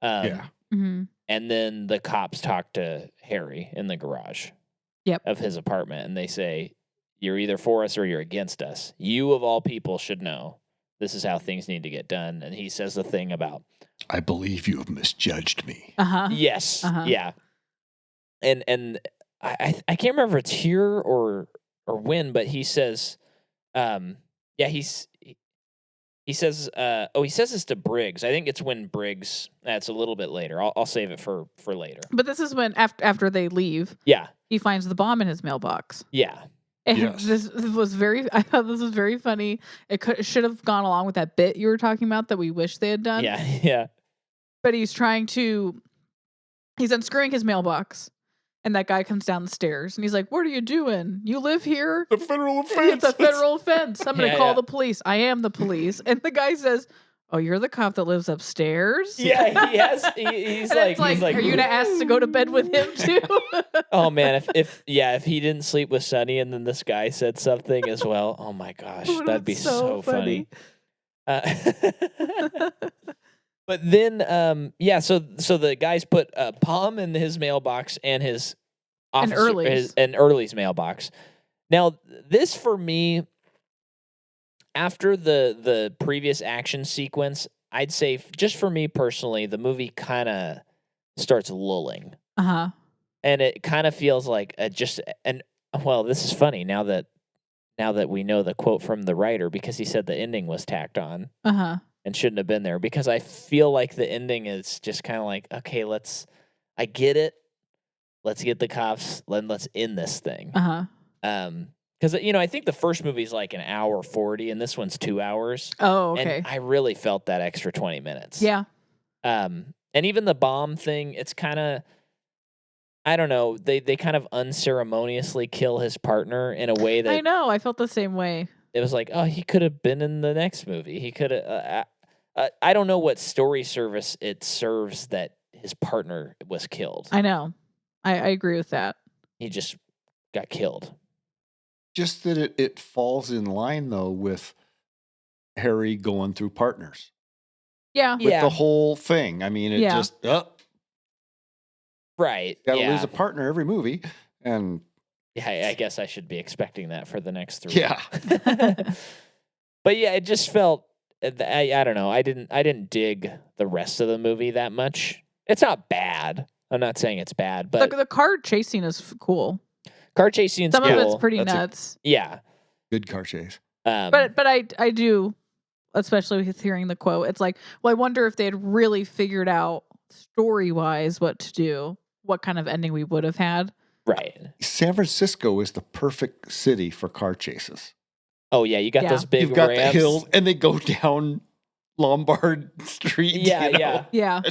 [SPEAKER 2] Mm-hmm.
[SPEAKER 1] And then the cops talk to Harry in the garage of his apartment, and they say, you're either for us or you're against us. You, of all people, should know this is how things need to get done. And he says the thing about,
[SPEAKER 3] I believe you have misjudged me.
[SPEAKER 1] Yes. Yeah. And I can't remember if it's here or when, but he says, he says this to Briggs. I think it's when Briggs. That's a little bit later. I'll save it for later.
[SPEAKER 2] But this is when after they leave.
[SPEAKER 1] Yeah.
[SPEAKER 2] He finds the bomb in his mailbox.
[SPEAKER 1] Yeah.
[SPEAKER 2] And
[SPEAKER 3] Yes.
[SPEAKER 2] this was I thought this was very funny. It should have gone along with that bit you were talking about that we wish they had done.
[SPEAKER 1] Yeah. Yeah.
[SPEAKER 2] But he's unscrewing his mailbox. And that guy comes down the stairs and he's like, "What are you doing? You live here?
[SPEAKER 3] The federal offense.
[SPEAKER 2] It's a federal offense. I'm going to call the police. I am the police." And the guy says, "Oh, you're the cop that lives upstairs?"
[SPEAKER 1] Yeah, he has. He's like,
[SPEAKER 2] "Are you going to ask to go to bed with him too?"
[SPEAKER 1] Oh man, if he didn't sleep with Sonny and then this guy said something as well. Oh my gosh, that'd be so funny. But then, so the guys put a bomb in his mailbox and his officer and Early's mailbox. Now, this for me, after the previous action sequence, I'd say just for me personally, the movie kind of starts lulling.
[SPEAKER 2] Uh-huh.
[SPEAKER 1] And it kind of feels like this is funny now that we know the quote from the writer, because he said the ending was tacked on.
[SPEAKER 2] Uh-huh.
[SPEAKER 1] And shouldn't have been there, because I feel like the ending is just kind of like, okay, I get it. Let's get the cops. Let's end this thing.
[SPEAKER 2] Uh-huh.
[SPEAKER 1] Because, I think the first movie is like an hour 40 and this one's 2 hours.
[SPEAKER 2] Oh, okay.
[SPEAKER 1] And I really felt that extra 20 minutes.
[SPEAKER 2] Yeah.
[SPEAKER 1] And even the bomb thing, it's kind of, I don't know, they kind of unceremoniously kill his partner in a way that...
[SPEAKER 2] I know, I felt the same way.
[SPEAKER 1] It was like, oh, he could have been in the next movie. He could have... I don't know what story service it serves that his partner was killed.
[SPEAKER 2] I know. I agree with that.
[SPEAKER 1] He just got killed.
[SPEAKER 3] Just that it falls in line, though, with Harry going through partners.
[SPEAKER 2] Yeah.
[SPEAKER 3] With the whole thing. I mean, it just...
[SPEAKER 1] Right.
[SPEAKER 3] Got to lose a partner every movie. And...
[SPEAKER 1] Yeah, I guess I should be expecting that for the next 3.
[SPEAKER 3] Yeah.
[SPEAKER 1] But yeah, it just felt... I don't know. I didn't dig the rest of the movie that much. It's not bad. I'm not saying it's bad, but
[SPEAKER 2] the car chasing is cool.
[SPEAKER 1] Car chasing is cool.
[SPEAKER 2] Some of it's pretty nuts.
[SPEAKER 3] Good car chase.
[SPEAKER 2] But I do, especially with hearing the quote, it's like, well, I wonder if they had really figured out story-wise what to do, what kind of ending we would have had.
[SPEAKER 1] Right.
[SPEAKER 3] San Francisco is the perfect city for car chases.
[SPEAKER 1] Oh yeah, you got those big
[SPEAKER 3] You've got
[SPEAKER 1] ramps.
[SPEAKER 3] the hills, and they go down Lombard Street.
[SPEAKER 2] Yeah.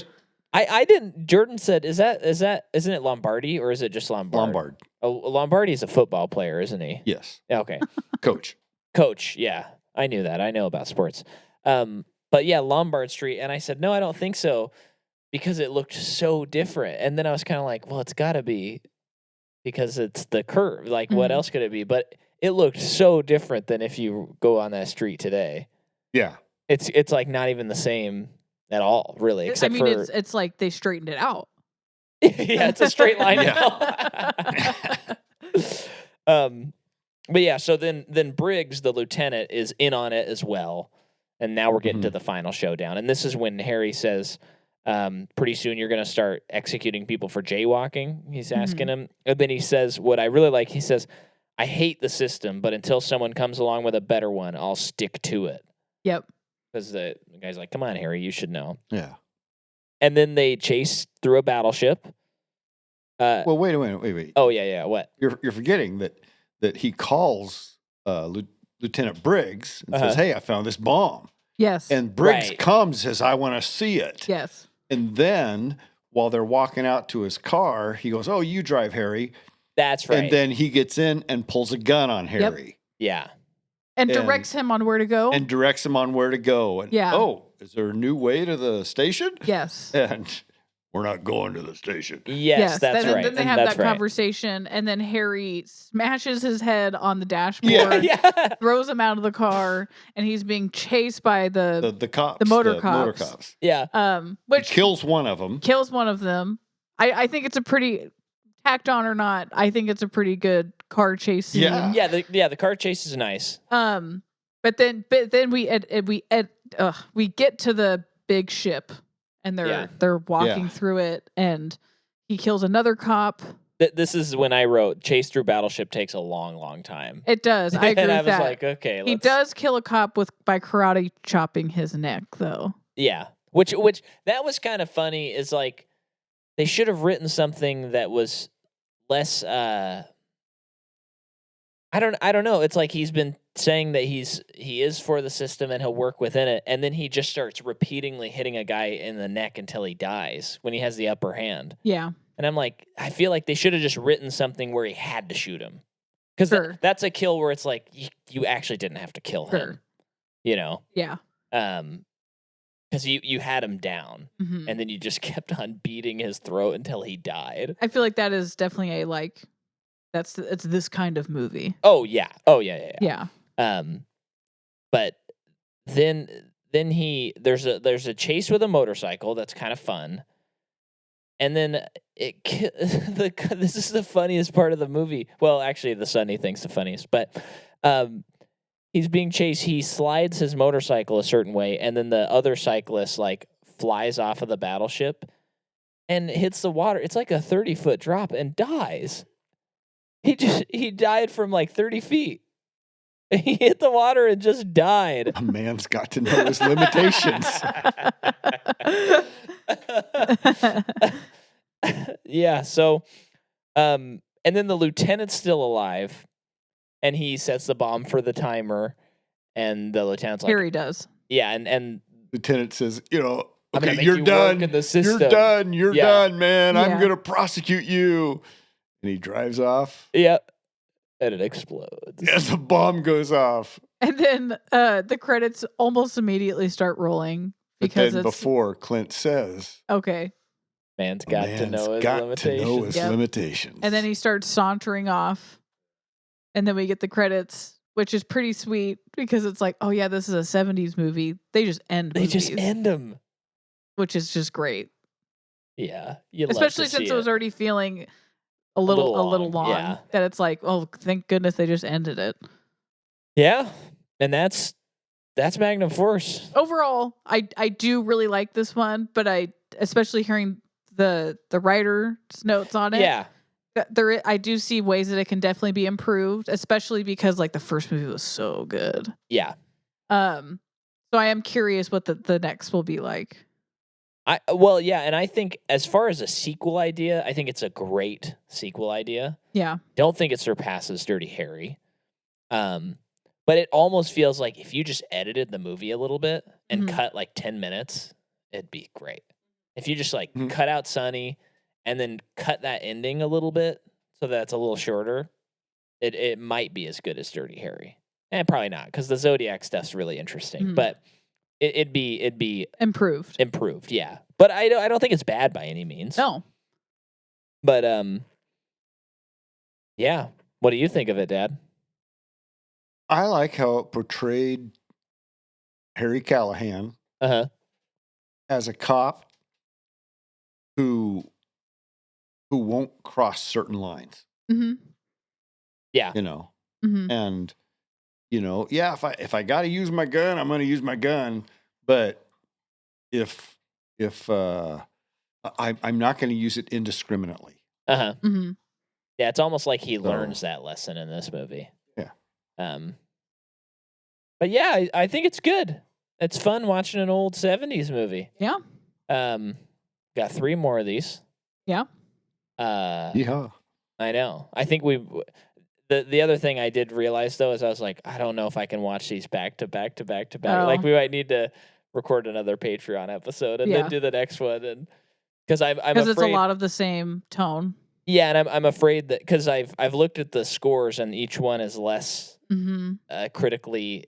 [SPEAKER 1] I didn't. Jordan said, isn't it Lombardi or is it just Lombard?
[SPEAKER 3] Lombard.
[SPEAKER 1] Oh, Lombardi is a football player, isn't he?
[SPEAKER 3] Yes.
[SPEAKER 1] Yeah, okay.
[SPEAKER 3] Coach.
[SPEAKER 1] Yeah, I knew that. I know about sports. But yeah, Lombard Street, and I said no, I don't think so, because it looked so different. And then I was kind of like, well, it's got to be because it's the curve. Like, what else could it be? But it looked so different than if you go on that street today.
[SPEAKER 3] Yeah.
[SPEAKER 1] It's like not even the same at all, really. Except
[SPEAKER 2] it's like they straightened it out.
[SPEAKER 1] Yeah, it's a straight line now. But yeah, so then Briggs, the lieutenant, is in on it as well. And now we're getting to the final showdown. And this is when Harry says, pretty soon you're going to start executing people for jaywalking. He's asking him. And then he says, what I really like, he says, I hate the system, but until someone comes along with a better one, I'll stick to it.
[SPEAKER 2] Yep.
[SPEAKER 1] Because the guy's like, come on, Harry, you should know.
[SPEAKER 3] Yeah.
[SPEAKER 1] And then they chase through a battleship.
[SPEAKER 3] Well, wait.
[SPEAKER 1] Oh, yeah. What?
[SPEAKER 3] You're forgetting that he calls Lieutenant Briggs and says, hey, I found this bomb.
[SPEAKER 2] Yes.
[SPEAKER 3] And Briggs comes, says, I want to see it.
[SPEAKER 2] Yes.
[SPEAKER 3] And then while they're walking out to his car, he goes, oh, you drive, Harry.
[SPEAKER 1] That's right.
[SPEAKER 3] And then he gets in and pulls a gun on Harry.
[SPEAKER 1] Yeah.
[SPEAKER 2] And directs him on where to go.
[SPEAKER 3] And oh, is there a new way to the station?
[SPEAKER 2] Yes.
[SPEAKER 3] And we're not going to the station.
[SPEAKER 1] Yes, that's right.
[SPEAKER 2] Then they have that conversation, and then Harry smashes his head on the dashboard, throws him out of the car, and he's being chased by the cops, the motor cops.
[SPEAKER 1] Yeah.
[SPEAKER 2] Which
[SPEAKER 3] kills one of them.
[SPEAKER 2] I think it's a pretty, tacked on or not, I think it's a pretty good car chase scene.
[SPEAKER 1] Yeah. The car chase is nice.
[SPEAKER 2] But then we get to the big ship, and they're walking through it, and he kills another cop.
[SPEAKER 1] This is when I wrote chase through battleship takes a long, long time.
[SPEAKER 2] It does. I agree
[SPEAKER 1] and I
[SPEAKER 2] with
[SPEAKER 1] was
[SPEAKER 2] that.
[SPEAKER 1] like, okay,
[SPEAKER 2] he does kill a cop by karate chopping his neck, though.
[SPEAKER 1] Yeah, which that was kind of funny. Is like they should have written something that was less. I don't know. It's like he's been saying that he is for the system and he'll work within it, and then he just starts repeatedly hitting a guy in the neck until he dies when he has the upper hand.
[SPEAKER 2] Yeah.
[SPEAKER 1] And I'm like, I feel like they should have just written something where he had to shoot him. Because that's a kill where it's like, you actually didn't have to kill him. You know?
[SPEAKER 2] Yeah.
[SPEAKER 1] Because you had him down, and then you just kept on beating his throat until he died.
[SPEAKER 2] I feel like that is definitely a, like, it's this kind of movie.
[SPEAKER 1] Oh, yeah. Yeah. But then there's a chase with a motorcycle that's kind of fun. And then this is the funniest part of the movie. Well, actually, the son he thinks the funniest, but he's being chased. He slides his motorcycle a certain way, and then the other cyclist like flies off of the battleship and hits the water. It's like a 30-foot drop and dies. He died from like 30 feet. He hit the water and just died.
[SPEAKER 3] A man's got to know his limitations.
[SPEAKER 1] Yeah, so and then the lieutenant's still alive, and he sets the bomb for the timer, and the lieutenant's like,
[SPEAKER 2] Harry does.
[SPEAKER 1] Yeah, and
[SPEAKER 3] lieutenant says, okay,
[SPEAKER 1] you're done.
[SPEAKER 3] You're done. You're done, man. I'm gonna prosecute you. And he drives off.
[SPEAKER 1] Yep. And it explodes.
[SPEAKER 3] As the bomb goes off.
[SPEAKER 2] And then the credits almost immediately start rolling. Because
[SPEAKER 3] before Clint says,
[SPEAKER 1] okay. Man's got to know his limitations.
[SPEAKER 2] And then he starts sauntering off. And then we get the credits, which is pretty sweet because it's like, oh yeah, this is a 70s movie. They just end movies.
[SPEAKER 1] They just end them. Which
[SPEAKER 2] is just great.
[SPEAKER 1] Yeah.
[SPEAKER 2] Especially since it was already feeling a little long. Yeah. That it's like, oh, thank goodness they just ended it.
[SPEAKER 1] Yeah. And that's Magnum Force.
[SPEAKER 2] Overall, I do really like this one, but especially hearing the writer's notes on it.
[SPEAKER 1] Yeah.
[SPEAKER 2] I do see ways that it can definitely be improved, especially because like the first movie was so good.
[SPEAKER 1] Yeah.
[SPEAKER 2] So I am curious what the next will be like.
[SPEAKER 1] And I think as far as a sequel idea, I think it's a great sequel idea.
[SPEAKER 2] Yeah.
[SPEAKER 1] Don't think it surpasses Dirty Harry. But it almost feels like if you just edited the movie a little bit and cut like 10 minutes, it'd be great. If you just like cut out Sonny and then cut that ending a little bit so that it's a little shorter, it might be as good as Dirty Harry. And probably not, because the Zodiac stuff's really interesting. But it'd be
[SPEAKER 2] improved.
[SPEAKER 1] Improved, yeah. But I don't think it's bad by any means.
[SPEAKER 2] No.
[SPEAKER 1] But yeah. What do you think of it, Dad?
[SPEAKER 3] I like how it portrayed Harry Callahan as a cop who won't cross certain lines.
[SPEAKER 1] Yeah.
[SPEAKER 3] And if I got to use my gun, I'm going to use my gun. But if I'm not going to use it indiscriminately.
[SPEAKER 1] Yeah, it's almost like he learns that lesson in this movie.
[SPEAKER 3] Yeah.
[SPEAKER 1] But yeah, I think it's good. It's fun watching an old 70s movie.
[SPEAKER 2] Yeah.
[SPEAKER 1] Got 3 more of these.
[SPEAKER 2] Yeah.
[SPEAKER 3] Yeah.
[SPEAKER 1] I know. I think the other thing I did realize though is I was like, I don't know if I can watch these back to back to back to back.
[SPEAKER 2] Oh.
[SPEAKER 1] Like we might need to record another Patreon episode and then do the next one, and because I'm afraid
[SPEAKER 2] it's a lot of the same tone.
[SPEAKER 1] Yeah, and I'm afraid that because I've looked at the scores and each one is less critically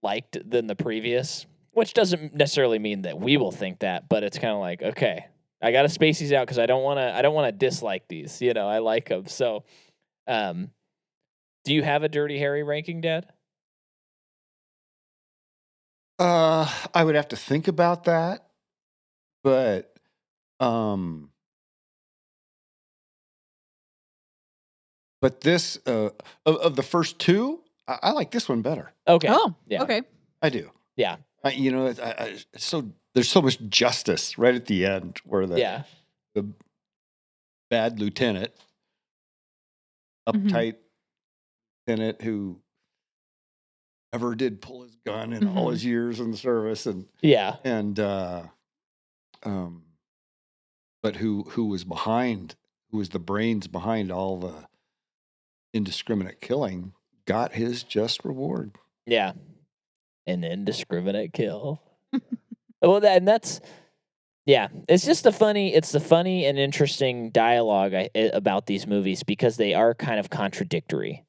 [SPEAKER 1] liked than the previous, which doesn't necessarily mean that we will think that, but it's kind of like, okay, I got to space these out because I don't want to dislike these. I like them. So, do you have a Dirty Harry ranking, Dad?
[SPEAKER 3] I would have to think about that, but this of the first 2, I like this one better.
[SPEAKER 1] Okay.
[SPEAKER 2] Oh,
[SPEAKER 1] yeah.
[SPEAKER 2] Okay.
[SPEAKER 3] I do.
[SPEAKER 1] Yeah.
[SPEAKER 3] There's so much justice right at the end where the bad lieutenant uptight lieutenant who never did pull his gun in all his years in the service, but who was the brains behind all the indiscriminate killing, got his just reward.
[SPEAKER 1] Yeah, an indiscriminate kill. Well, that's. Yeah, it's just the funny and interesting dialogue about these movies because they are kind of contradictory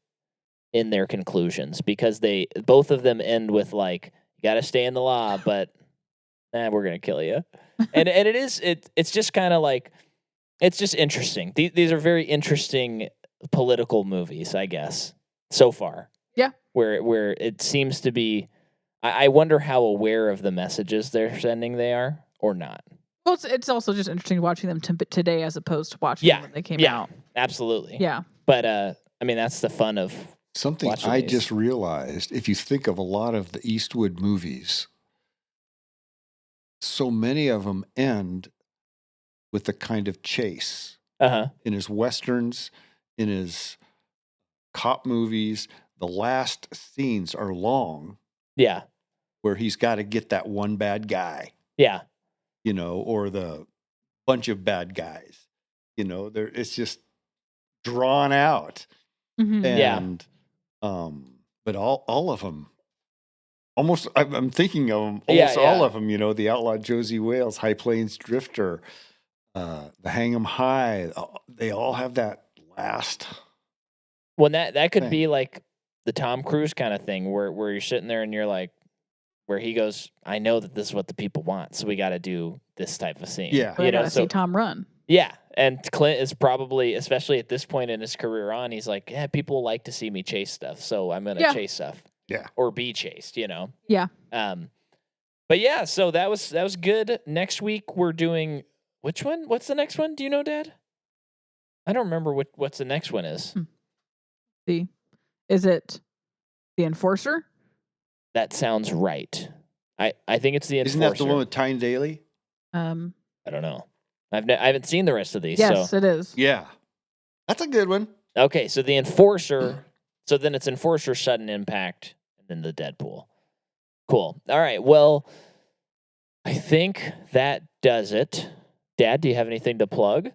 [SPEAKER 1] in their conclusions because both of them end with like, you got to stay in the law, but we're going to kill you. And it's just kind of like, it's just interesting. These are very interesting political movies, I guess, so far.
[SPEAKER 2] Yeah.
[SPEAKER 1] Where it seems to be, I wonder how aware of the messages they're sending they are or not.
[SPEAKER 2] Well, it's also just interesting watching them today as opposed to watching them when they came out.
[SPEAKER 1] Absolutely.
[SPEAKER 2] Yeah.
[SPEAKER 1] But, I mean, that's the fun of
[SPEAKER 3] something I just realized. If you think of a lot of the Eastwood movies, so many of them end with a kind of chase. In his Westerns, in his cop movies, the last scenes are long.
[SPEAKER 1] Yeah.
[SPEAKER 3] Where he's got to get that one bad guy.
[SPEAKER 1] Yeah.
[SPEAKER 3] Or the bunch of bad guys, it's just drawn out. And, but all of them, almost, I'm thinking of them, almost all of them, the Outlaw Josie Wales, High Plains Drifter, the Hang 'em High, they all have that last.
[SPEAKER 1] Well, that could be like the Tom Cruise kind of thing where you're sitting there and you're like, where he goes, I know that this is what the people want, so we got to do this type of scene.
[SPEAKER 2] Yeah, I gotta see Tom run.
[SPEAKER 1] Yeah, and Clint is probably, especially at this point in his career on, he's like, yeah, people like to see me chase stuff, so I'm gonna chase stuff.
[SPEAKER 3] Yeah,
[SPEAKER 1] or be chased,
[SPEAKER 2] Yeah.
[SPEAKER 1] But yeah, so that was good. Next week we're doing which one? What's the next one? Do you know, Dad? I don't remember what's the next one is.
[SPEAKER 2] Is it The Enforcer?
[SPEAKER 1] That sounds right. I think it's The Enforcer.
[SPEAKER 3] Isn't that the one with Tyne Daly?
[SPEAKER 1] I don't know. I haven't seen the rest of these.
[SPEAKER 2] Yes, it is.
[SPEAKER 3] Yeah. That's a good one.
[SPEAKER 1] Okay, so The Enforcer. So then it's Enforcer, Sudden Impact, and then the Deadpool. Cool. All right. Well, I think that does it. Dad, do you have anything to plug?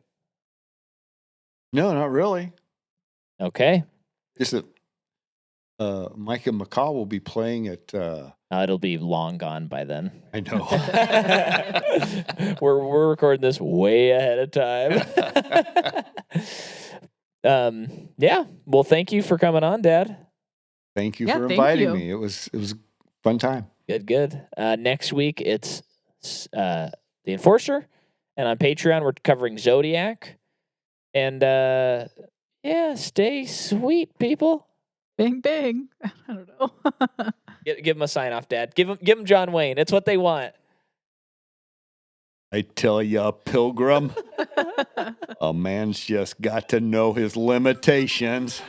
[SPEAKER 3] No, not really.
[SPEAKER 1] Okay.
[SPEAKER 3] Just that Micah McCaw will be playing at...
[SPEAKER 1] it'll be long gone by then.
[SPEAKER 3] I know.
[SPEAKER 1] We're recording this way ahead of time. Yeah. Well, thank you for coming on, Dad.
[SPEAKER 3] Thank you for inviting me. It was a fun time.
[SPEAKER 1] Good. Next week it's The Enforcer, and on Patreon we're covering Zodiac. And stay sweet, people.
[SPEAKER 2] Bang bang. I don't know.
[SPEAKER 1] Give him a sign off, Dad. Give him John Wayne. It's what they want.
[SPEAKER 3] I tell you, Pilgrim, a man's just got to know his limitations.